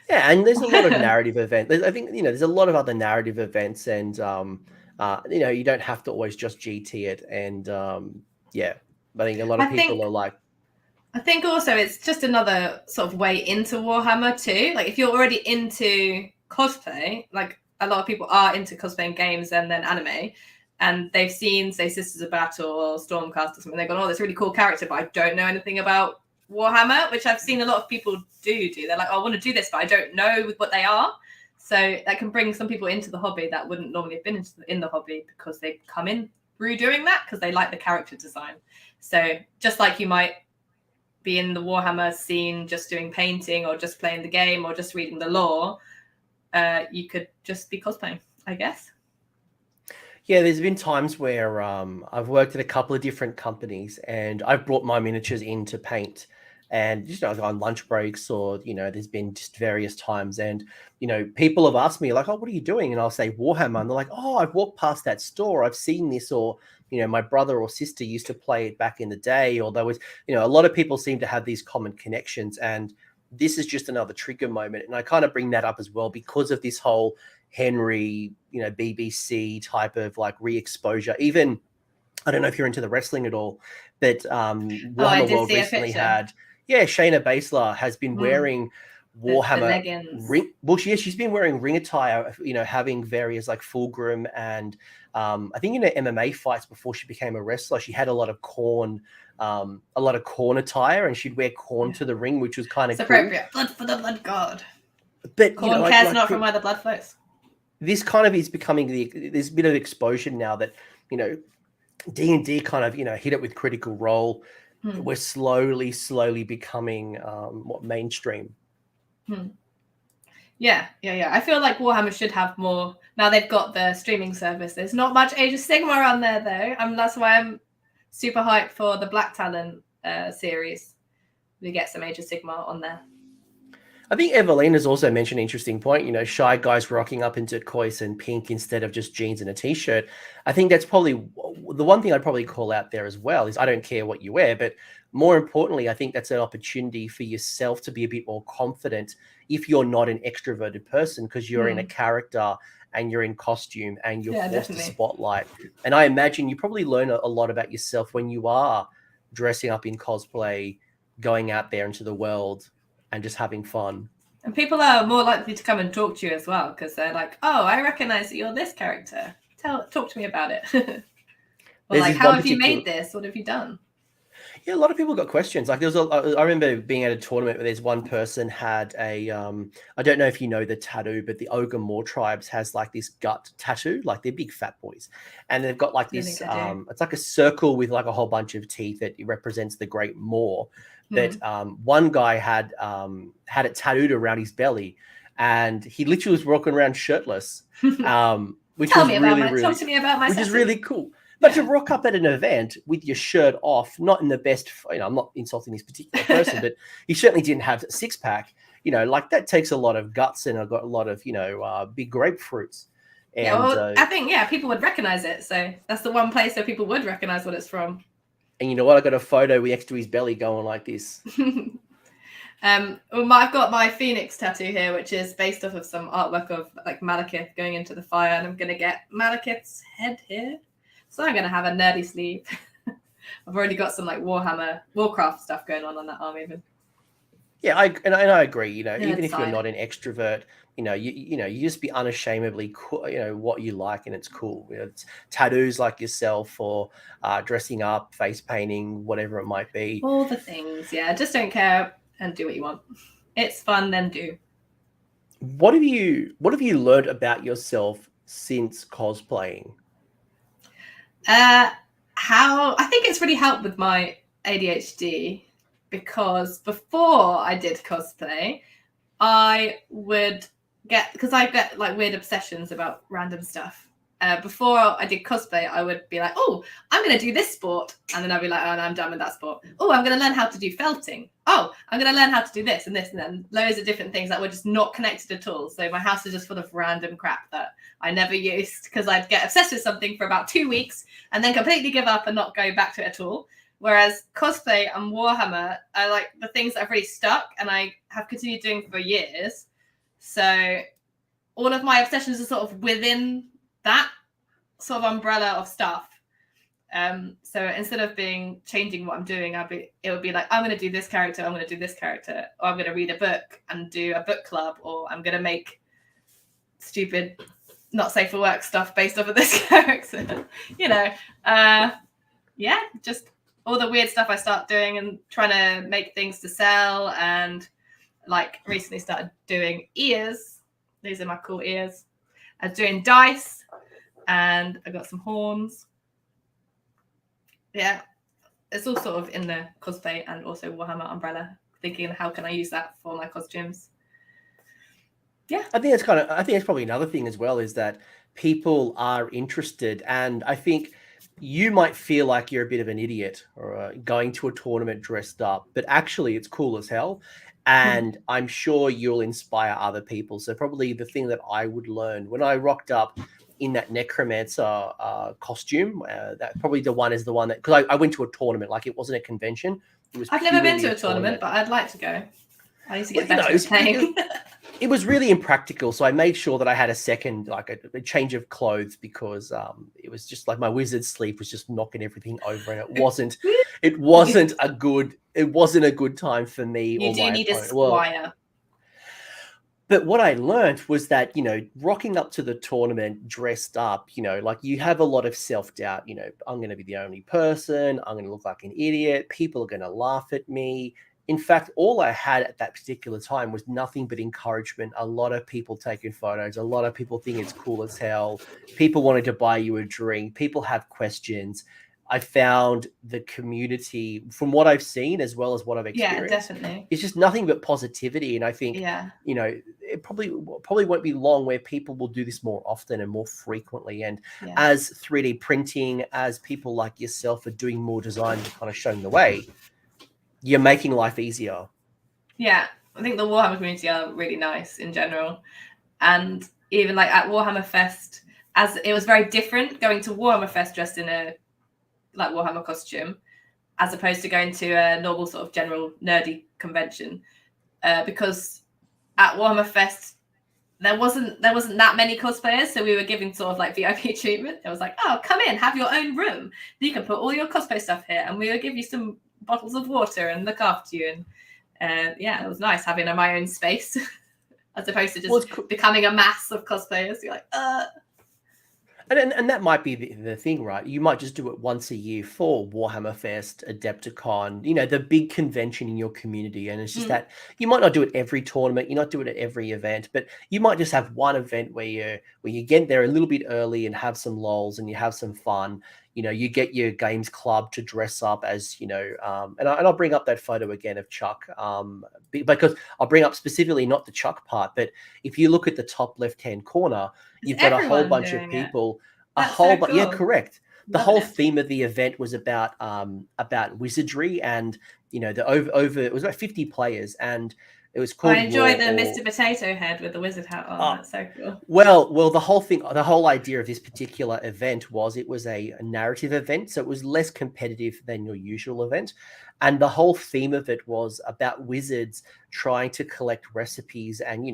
Yeah, and there's a lot of narrative events. I think, there's a lot of other narrative events, and you don't have to always just GT it. And I think a lot of people are like, I think also it's just another sort of way into Warhammer too. Like, if you're already into cosplay, like a lot of people are into cosplaying games and then anime, and they've seen, say, Sisters of Battle or Stormcast or something, they've gone, oh, this really cool character, but I don't know anything about Warhammer, which I've seen a lot of people do. They're like, oh, I want to do this, but I don't know what they are. So that can bring some people into the hobby that wouldn't normally have been in the hobby, because they come in through doing that because they like the character design. So just like you might be in the Warhammer scene just doing painting or just playing the game or just reading the lore, you could just be cosplaying, I guess. Yeah, there's been times where I've worked at a couple of different companies and I've brought my miniatures in to paint, and on lunch breaks, or there's been just various times, and people have asked me like, oh, what are you doing? And I'll say Warhammer, and they're like, oh, I've walked past that store, I've seen this, or my brother or sister used to play it back in the day, or there was a lot of people seem to have these common connections, and this is just another trigger moment. And I kind of bring that up as well because of this whole Henry, BBC type of like re-exposure. Even I don't know if you're into the wrestling at all, but I Warhammer did World see a recently picture. had, Shayna Baszler has been wearing the Warhammer leggings. ring. Well, she's been wearing ring attire, having various like fulgrim and I think in her MMA fights before she became a wrestler, she had a lot of corn attire, and she'd wear corn to the ring, which was kind of It's cool. appropriate. Blood for the blood god. But corn cares not from where the blood flows. This kind of is becoming there's a bit of exposure now that D&D kind of hit it with Critical Role. We're slowly becoming mainstream. Yeah. I feel like Warhammer should have more. Now they've got the streaming service. There's not much Age of Sigmar on there though. That's why I'm super hyped for the Black Talon series. We get some Age of Sigmar on there. I think Evelina's also mentioned an interesting point, shy guys rocking up in turquoise and pink instead of just jeans and a t-shirt. I think that's probably the one thing I'd probably call out there as well is I don't care what you wear, but more importantly, I think that's an opportunity for yourself to be a bit more confident if you're not an extroverted person, because you're in a character and you're in costume and you're forced to spotlight. And I imagine you probably learn a lot about yourself when you are dressing up in cosplay, going out there into the world and just having fun. And people are more likely to come and talk to you as well, because they're like, oh, I recognize that you're this character. Talk to me about it. Or like, how have you made this? What have you done? Yeah, a lot of people got questions. Like I remember being at a tournament where there's one person had a, I don't know if you know the tattoo, but the Ogre Moor tribes has like this gut tattoo, like they're big fat boys. And they've got like this, it's like a circle with like a whole bunch of teeth that represents the Great Moor. That one guy had it tattooed around his belly, and he literally was walking around shirtless, which Talk to me about myself. Which is really cool. But to rock up at an event with your shirt off, not in the best, I'm not insulting this particular person, but he certainly didn't have a six-pack. Like that takes a lot of guts, and I've got a lot of big grapefruits. And, I think people would recognize it. So that's the one place where people would recognize what it's from. And you know what? I got a photo next to his belly going like this. I've got my Phoenix tattoo here, which is based off of some artwork of like Malekith going into the fire, and I'm going to get Malekith's head here. So I'm going to have a nerdy sleeve. I've already got some like Warcraft stuff going on that arm even. Yeah, I agree. Even if you're not an extrovert, you just be unashamedly cool, what you like, and it's cool. It's tattoos like yourself, or dressing up, face painting, whatever it might be. All the things, just don't care and do what you want. It's fun, then do. What have you learned about yourself since cosplaying? I think it's really helped with my ADHD, because before I did cosplay, I get like weird obsessions about random stuff. Before I did cosplay, I would be like, oh, I'm going to do this sport. And then I'd be like, oh, no, I'm done with that sport. Oh, I'm going to learn how to do felting. Oh, I'm going to learn how to do this and this and then loads of different things that were just not connected at all. So my house is just full of random crap that I never used, because I'd get obsessed with something for about 2 weeks and then completely give up and not go back to it at all. Whereas cosplay and Warhammer are like the things that have really stuck and I have continued doing for years. So all of my obsessions are sort of within that sort of umbrella of stuff. So instead of changing what I'm doing, it would be like, I'm going to do this character, I'm going to do this character, or I'm going to read a book and do a book club, or I'm going to make stupid, not safe for work stuff based off of this character. Just all the weird stuff I start doing and trying to make things to sell, and like recently started doing ears. These are my cool ears. I was doing dice, and I got some horns. Yeah, it's all sort of in the cosplay and also Warhammer umbrella, thinking how can I use that for my costumes. Yeah, I think it's probably another thing as well, is that people are interested, and I think you might feel like you're a bit of an idiot or going to a tournament dressed up, but actually it's cool as hell. And I'm sure you'll inspire other people. So probably the thing that I would learn when I rocked up in that necromancer costume, that probably the one that, because I went to a tournament, like it wasn't a convention. It was I've never been to a tournament, but I'd like to go. I used to get better at playing. it was really impractical. So I made sure that I had a second, like a change of clothes, because it was just like my wizard sleep was just knocking everything over, and it wasn't a good time for me You or do my need a opponent. Well, squire. but what I learned was that, rocking up to the tournament dressed up, like you have a lot of self-doubt, I'm going to be the only person, I'm going to look like an idiot, people are going to laugh at me. In fact, all I had at that particular time was nothing but encouragement. A lot of people taking photos, a lot of people think it's cool as hell. People wanted to buy you a drink, people have questions. I found the community, from what I've seen as well as what I've experienced, definitely. it's just nothing but positivity. And I think, it probably won't be long where people will do this more often and more frequently. And as 3D printing, as people like yourself are doing more design and kind of showing the way, you're making life easier. Yeah, I think the Warhammer community are really nice in general. And even like at Warhammer Fest, as it was very different going to Warhammer Fest dressed in a like Warhammer costume, as opposed to going to a normal sort of general nerdy convention, because at Warhammer Fest there wasn't that many cosplayers, so we were giving sort of like VIP treatment. It was like, oh, come in, have your own room, you can put all your cosplay stuff here, and we will give you some bottles of water and look after you. And it was nice having my own space as opposed to just becoming a mass of cosplayers. You're like, And that might be the thing, right? You might just do it once a year for Warhammer Fest, Adepticon, the big convention in your community. And it's just that you might not do it every tournament, you not do it at every event, but you might just have one event where you get there a little bit early and have some lols and you have some fun. You get your games club to dress up as, and I'll bring up that photo again of Chuck, because I'll bring up specifically not the Chuck part, but if you look at the top left-hand corner, you've got a whole bunch of people, bunch. Yeah, correct. The whole theme of the event was about wizardry, and the over it was about 50 players, and it was called. I enjoy the Mr. Potato Head with the wizard hat on. That's so cool. Well, the whole idea of this particular event was it was a narrative event, so it was less competitive than your usual event, and the whole theme of it was about wizards trying to collect recipes and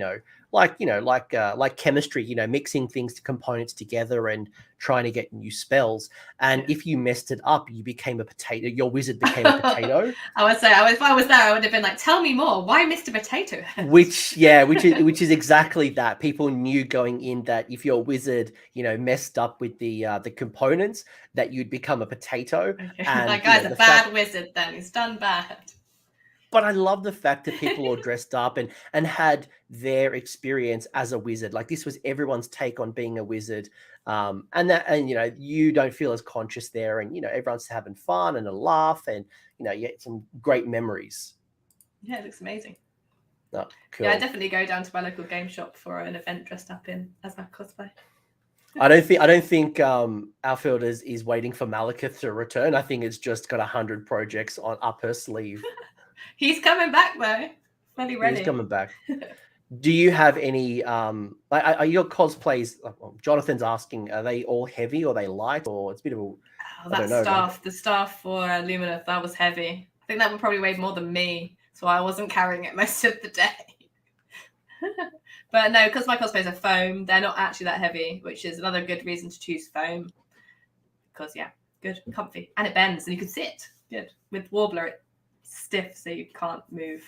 like chemistry, mixing things to components together and trying to get new spells. And if you messed it up, you became a potato. Your wizard became a potato. I would say, if I was there, I would have been like, "Tell me more. Why Mr. Potato Head?" Which is exactly that. People knew going in that if your wizard, messed up with the components, that you'd become a potato. Okay. And, that guy's a bad wizard. Then he's done bad. But I love the fact that people all dressed up and had their experience as a wizard. Like this was everyone's take on being a wizard. And you don't feel as conscious there, and everyone's having fun and a laugh, and you get some great memories. Yeah, it looks amazing. Oh, cool. Yeah, I definitely go down to my local game shop for an event dressed up as my cosplay. I don't think Alfhild is waiting for Malekith to return. I think it's just got 100 projects up her sleeve. He's coming back though. Fully ready. He's coming back. Do you have any are your cosplays? Jonathan's asking, are they all heavy or are they light, or it's a bit of a the staff for Lumineth, that was heavy. I think that would probably weigh more than me, so I wasn't carrying it most of the day. But no, because my cosplays are foam, they're not actually that heavy, which is another good reason to choose foam. Because good, comfy, and it bends and you can sit. Good. With Warbler, it's stiff, so you can't move.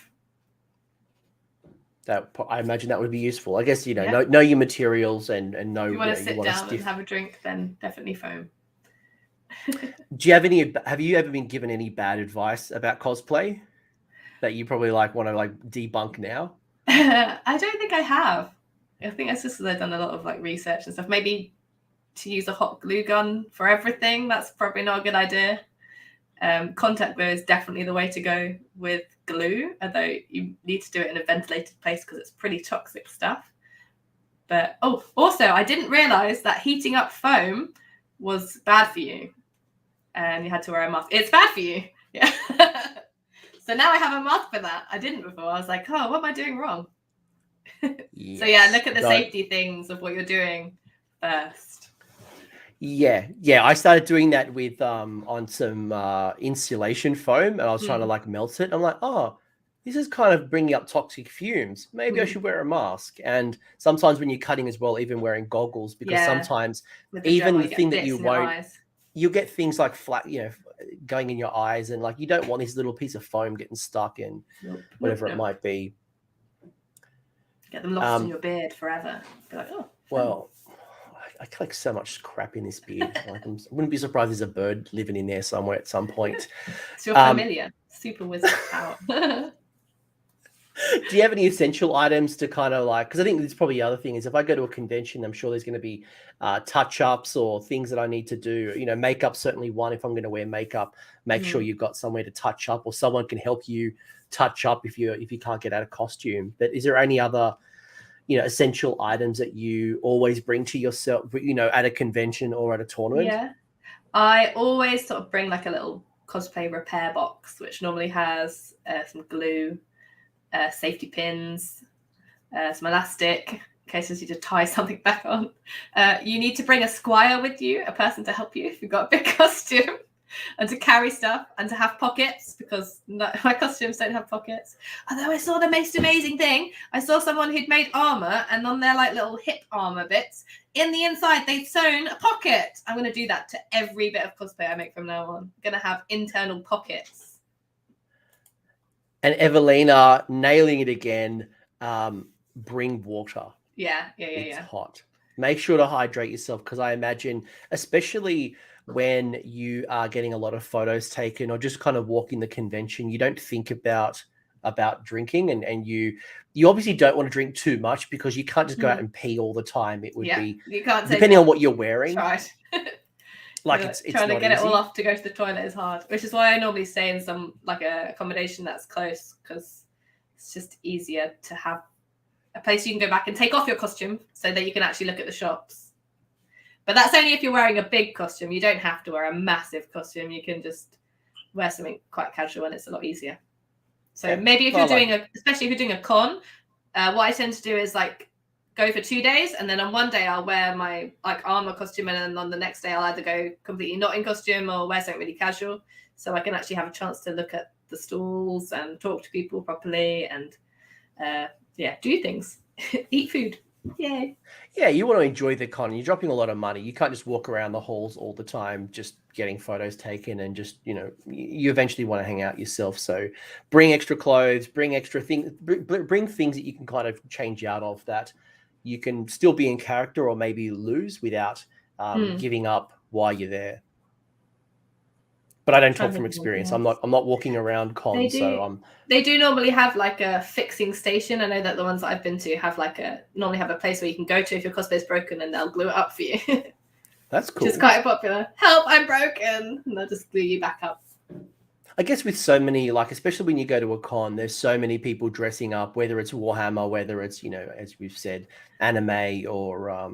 That I imagine that would be useful. I guess know your materials and know. If you want to sit down and have a drink, then definitely foam. Do you have you ever been given any bad advice about cosplay that you probably want to debunk now? I don't think I have. I think it's just because I've done a lot of research and stuff. Maybe to use a hot glue gun for everything, that's probably not a good idea. Contact glue is definitely the way to go with glue, although you need to do it in a ventilated place because it's pretty toxic stuff. But also I didn't realize that heating up foam was bad for you, and you had to wear a mask. It's bad for you. Yeah. So now I have a mask for that. I didn't before. I was like, what am I doing wrong? Yes. So look at the safety things of what you're doing first. Yeah. I started doing that with on some insulation foam, and I was trying to melt it. I'm like, this is kind of bringing up toxic fumes. Maybe I should wear a mask. And sometimes when you're cutting as well, even wearing goggles, because sometimes even the thing that you won't, you'll get things like flat, going in your eyes, and like you don't want this little piece of foam getting stuck in whatever it might be. Get them lost in your beard forever. Be like, oh. Well, I collect so much crap in this beard. Like, I wouldn't be surprised there's a bird living in there somewhere at some point. It's your familiar super wizard power. Do you have any essential items to kind of like, because I think there's probably the other thing is if I go to a convention, I'm sure there's going to be touch-ups or things that I need to do. Makeup certainly one. If I'm going to wear makeup, make sure you've got somewhere to touch up, or someone can help you touch up if you can't get out of costume. But is there any other essential items that you always bring to yourself, at a convention or at a tournament? Yeah, I always sort of bring like a little cosplay repair box, which normally has some glue, safety pins, some elastic in case you need to tie something back on. You need to bring a squire with you, a person to help you if you've got a big costume, and to carry stuff and to have pockets, because my costumes don't have pockets. Although I saw the most amazing thing. I saw someone who'd made armor, and on their like little hip armor bits, in the inside they'd sewn a pocket. I'm going to do that to every bit of cosplay I make from now on. I'm going to have internal pockets. And Evelina nailing it again. Bring water. Yeah. It's hot. Make sure to hydrate yourself, because I imagine, especially when you are getting a lot of photos taken or just kind of walking the convention, you don't think about drinking, and you obviously don't want to drink too much, because you can't just go out and pee all the time. It would be, you can't, depending on what you're wearing. Right. Like it's trying to get easy. it all off to go to the toilet is hard, which is why I normally stay in some like a accommodation that's close, because it's just easier to have a place you can go back and take off your costume so that you can actually look at the shops. But that's only if you're wearing a big costume. You don't have to wear a massive costume. You can just wear something quite casual, and it's a lot easier. So maybe if you're doing especially if you're doing a con, what I tend to do is like go for 2 days, and then on one day I'll wear my like armor costume, and then on the next day I'll either go completely not in costume or wear something really casual, so I can actually have a chance to look at the stalls and talk to people properly and do things. Eat food. Yay. Yeah, you want to enjoy the con. You're dropping a lot of money. You can't just walk around the halls all the time just getting photos taken, and just, you eventually want to hang out yourself. So bring extra clothes, bring extra things, bring things that you can kind of change out of, that you can still be in character or maybe lose without giving up while you're there. But I don't talk from experience. I'm not walking around cons. They do normally have like a fixing station. I know that the ones that I've been to have normally have a place where you can go to if your cosplay is broken, and they'll glue it up for you. That's cool. Which is quite popular. Help, I'm broken. And they'll just glue you back up. I guess with so many, like, especially when you go to a con, there's so many people dressing up, whether it's Warhammer, whether it's, as we've said, anime or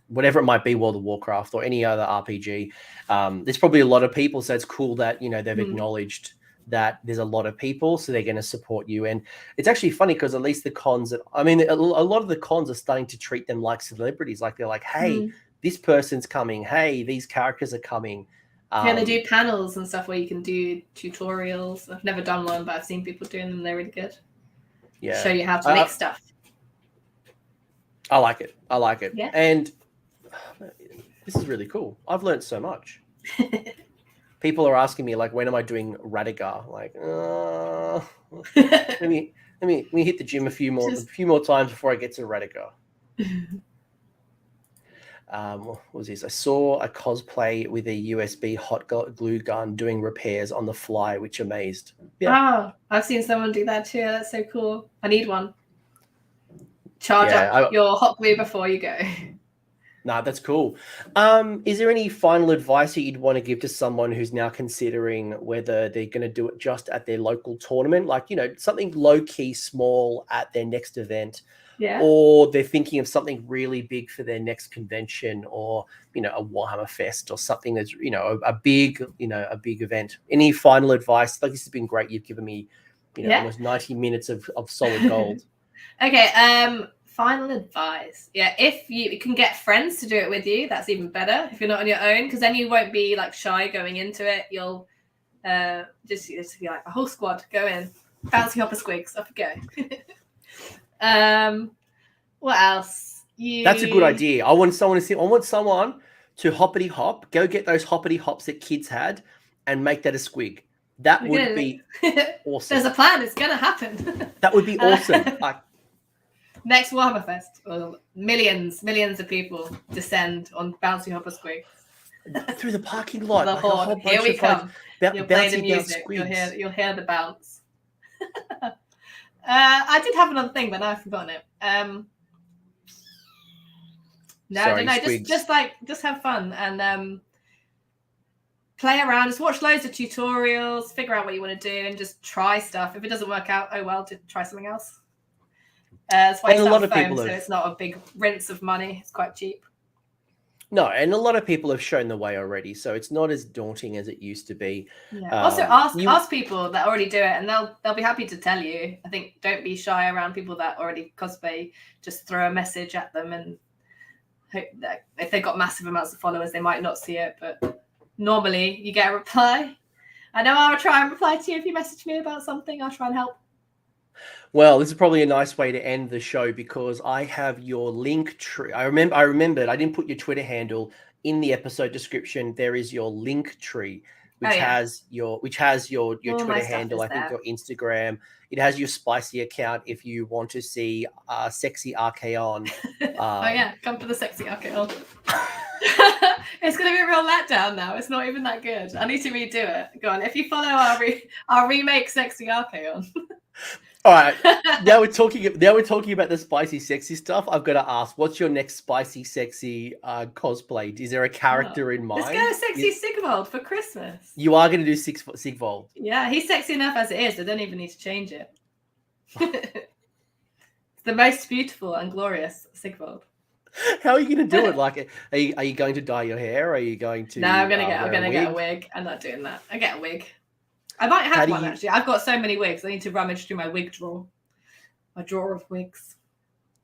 whatever it might be, World of Warcraft or any other RPG. There's probably a lot of people, so it's cool that, they've acknowledged that there's a lot of people, so they're going to support you. And it's actually funny, because at least the cons, a lot of the cons are starting to treat them like celebrities. Like, they're like, hey, this person's coming. Hey, these characters are coming. They do panels and stuff where you can do tutorials. I've never done one, but I've seen people doing them. They're really good. Yeah. Show you how to make stuff. I like it. Yeah. And this is really cool. I've learned so much. People are asking me, like, when am I doing Radigar? Like, let me hit the gym a few more times before I get to Radigar. What was this? I saw a cosplay with a USB hot glue gun doing repairs on the fly, which amazed. Yeah. Oh, I've seen someone do that too. That's so cool. I need one. Charge up your hot glue before you go. No, that's cool. Is there any final advice that you'd want to give to someone who's now considering whether they're going to do it just at their local tournament, like, something low-key small at their next event, or they're thinking of something really big for their next convention, or, a Warhammer Fest or something that's, a big event? Any final advice? Like, this has been great. You've given me, almost 90 minutes of solid gold. Okay. Final advice. Yeah, if you can get friends to do it with you, that's even better. If you're not on your own, because then you won't be like shy going into it. You'll just be like a whole squad go in. Bouncy hopper squigs. Off you go. What else? That's a good idea. I want someone to hoppity hop, go get those hoppity hops that kids had and make that a squig. That would be awesome. There's a plan. It's going to happen. That would be awesome. Next Warhammer Fest, millions of people descend on bouncy hopper squigs. Through the parking lot. The horde. Here we come. You'll play the music. You'll hear the bounce. I did have another thing, but now I've forgotten it. No, I don't know. Just have fun and play around. Just watch loads of tutorials, figure out what you want to do, and just try stuff. If it doesn't work out, oh well, just try something else. That's why it's not foam, so it's not a big rinse of money. It's quite cheap. No, and a lot of people have shown the way already, so it's not as daunting as it used to be. Yeah. Also, ask people that already do it, and they'll be happy to tell you. I think don't be shy around people that already cosplay. Just throw a message at them, and hope that if they've got massive amounts of followers, they might not see it, but normally you get a reply. I know I'll try and reply to you if you message me about something. I'll try and help. Well, this is probably a nice way to end the show because I have your link tree. I remembered I didn't put your Twitter handle in the episode description. There is your link tree, which has your Twitter handle. I think your Instagram. It has your spicy account if you want to see sexy Archaon. Come to the sexy Archaon. It's going to be a real letdown now. It's not even that good. I need to redo it. Go on. If you follow our remake sexy Archaon. All right. Now we're talking about the spicy, sexy stuff. I've got to ask, what's your next spicy, sexy cosplay? Is there a character in mind? Let's go sexy Sigvold for Christmas. You are going to do Sigvold. Yeah, he's sexy enough as it is. I don't even need to change it. It's the most beautiful and glorious Sigvold. How are you going to do it? Like, are you going to dye your hair? Are you going to? No, I'm going to get a wig. I'm not doing that. I get a wig. I might have one actually. I've got so many wigs. I need to rummage through my wig drawer. My drawer of wigs.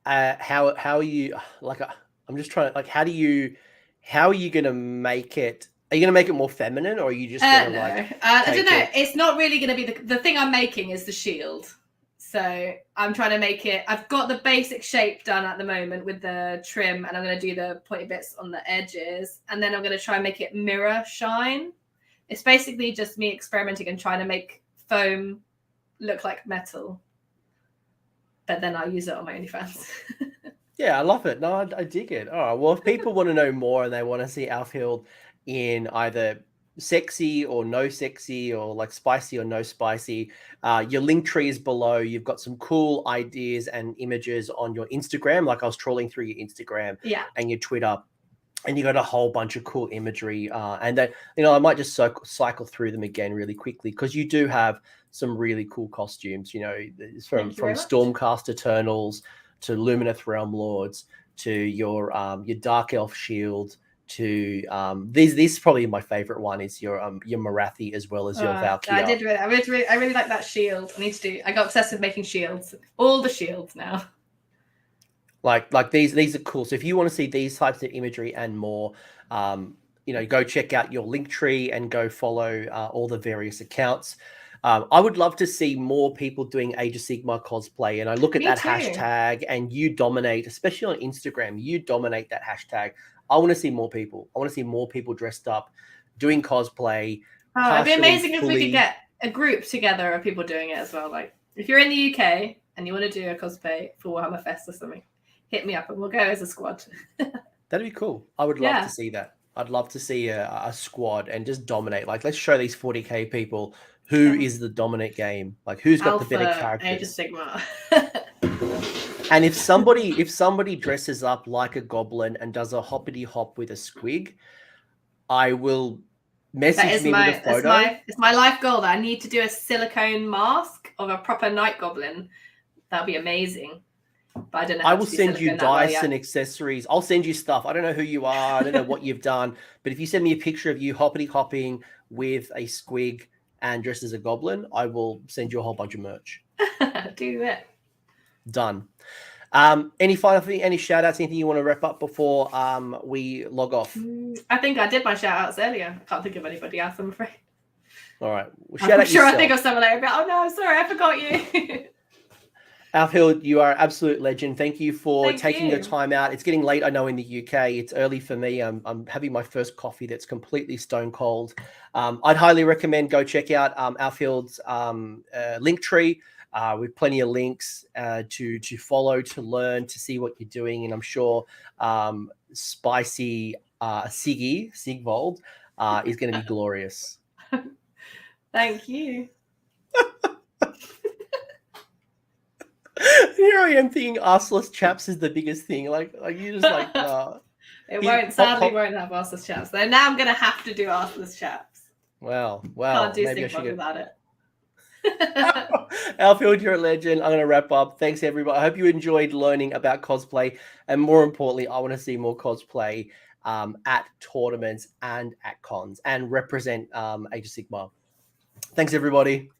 How are you? Like, I'm just trying. Like, how are you going to make it? Are you going to make it more feminine, or are you just going to I don't know. It's not really going to be the thing I'm making is the shield. So I'm trying to make it. I've got the basic shape done at the moment with the trim, and I'm going to do the pointy bits on the edges, and then I'm going to try and make it mirror shine. It's basically just me experimenting and trying to make foam look like metal. But then I'll use it on my OnlyFans. Yeah, I love it. No, I dig it. All right. Well, if people want to know more and they want to see Alfhild in either sexy or no sexy or like spicy or no spicy, your link tree is below. You've got some cool ideas and images on your Instagram. Like I was trawling through your Instagram and your Twitter. And you got a whole bunch of cool imagery, and that I might just cycle through them again really quickly because you do have some really cool costumes. From Stormcast Eternals to Lumineth Realm Lords to your Dark Elf shield to this is probably my favorite one is your Marathi as well as your Valkyrie. I really like that shield. I got obsessed with making shields, all the shields now. Like these are cool. So if you want to see these types of imagery and more, go check out your link tree and go follow all the various accounts. I would love to see more people doing Age of Sigmar cosplay. And I look at that hashtag and you dominate, especially on Instagram, you dominate that hashtag. I want to see more people. I want to see more people dressed up doing cosplay. It'd be amazing if we could get a group together of people doing it as well. Like if you're in the UK and you want to do a cosplay for Warhammer Fest or something, hit me up and we'll go as a squad. That'd be cool. I would love to see that. I'd love to see a squad and just dominate. Like, let's show these 40k people who is the dominant game. Like, who's got the better characters. Age of Sigmar. And if somebody dresses up like a goblin and does a hoppity hop with a squig, I will message me with a photo. It's my life goal that I need to do a silicone mask of a proper night goblin. That'd be amazing. But I don't know. I will send you dice and accessories. I'll send you stuff. I don't know who you are. I don't know what you've done. But if you send me a picture of you hoppity hopping with a squig and dressed as a goblin, I will send you a whole bunch of merch. Do it. Done. Any final thing? Any shout outs? Anything you want to wrap up before we log off? I think I did my shout outs earlier. I can't think of anybody else, I'm afraid. All right. Well, shout I'm out sure yourself. I think of someone later. Oh no, sorry, I forgot you. Alfhild, you are an absolute legend. Thank you for taking the you. time out. It's getting late, I know, in the UK. It's early for me. I'm having my first coffee that's completely stone cold. I'd highly recommend go check out Alfhild's link tree with plenty of links to follow, to learn, to see what you're doing. And I'm sure Spicy Sigvold is going to be glorious. Thank you. Here I am thinking arseless chaps is the biggest thing. Like you just like it won't sadly won't have arseless chaps. Though now I'm gonna have to do arseless chaps. Wow. Can't do Sigmar without it. Alfhild, you're a legend. I'm gonna wrap up. Thanks everybody. I hope you enjoyed learning about cosplay, and more importantly, I want to see more cosplay at tournaments and at cons and represent Age of Sigmar. Thanks everybody.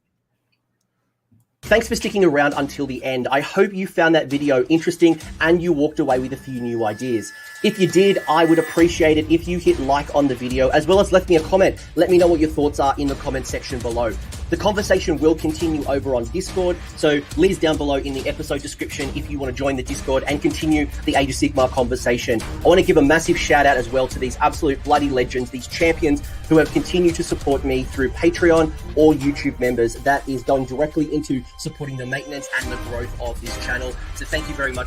Thanks for sticking around until the end. I hope you found that video interesting and you walked away with a few new ideas. If you did, I would appreciate it if you hit like on the video, as well as left me a comment. Let me know what your thoughts are in the comment section below. The conversation will continue over on Discord, so links down below in the episode description if you want to join the Discord and continue the Age of Sigmar conversation. I want to give a massive shout out as well to these absolute bloody legends, these champions who have continued to support me through Patreon or YouTube members. That is going directly into supporting the maintenance and the growth of this channel. So thank you very much.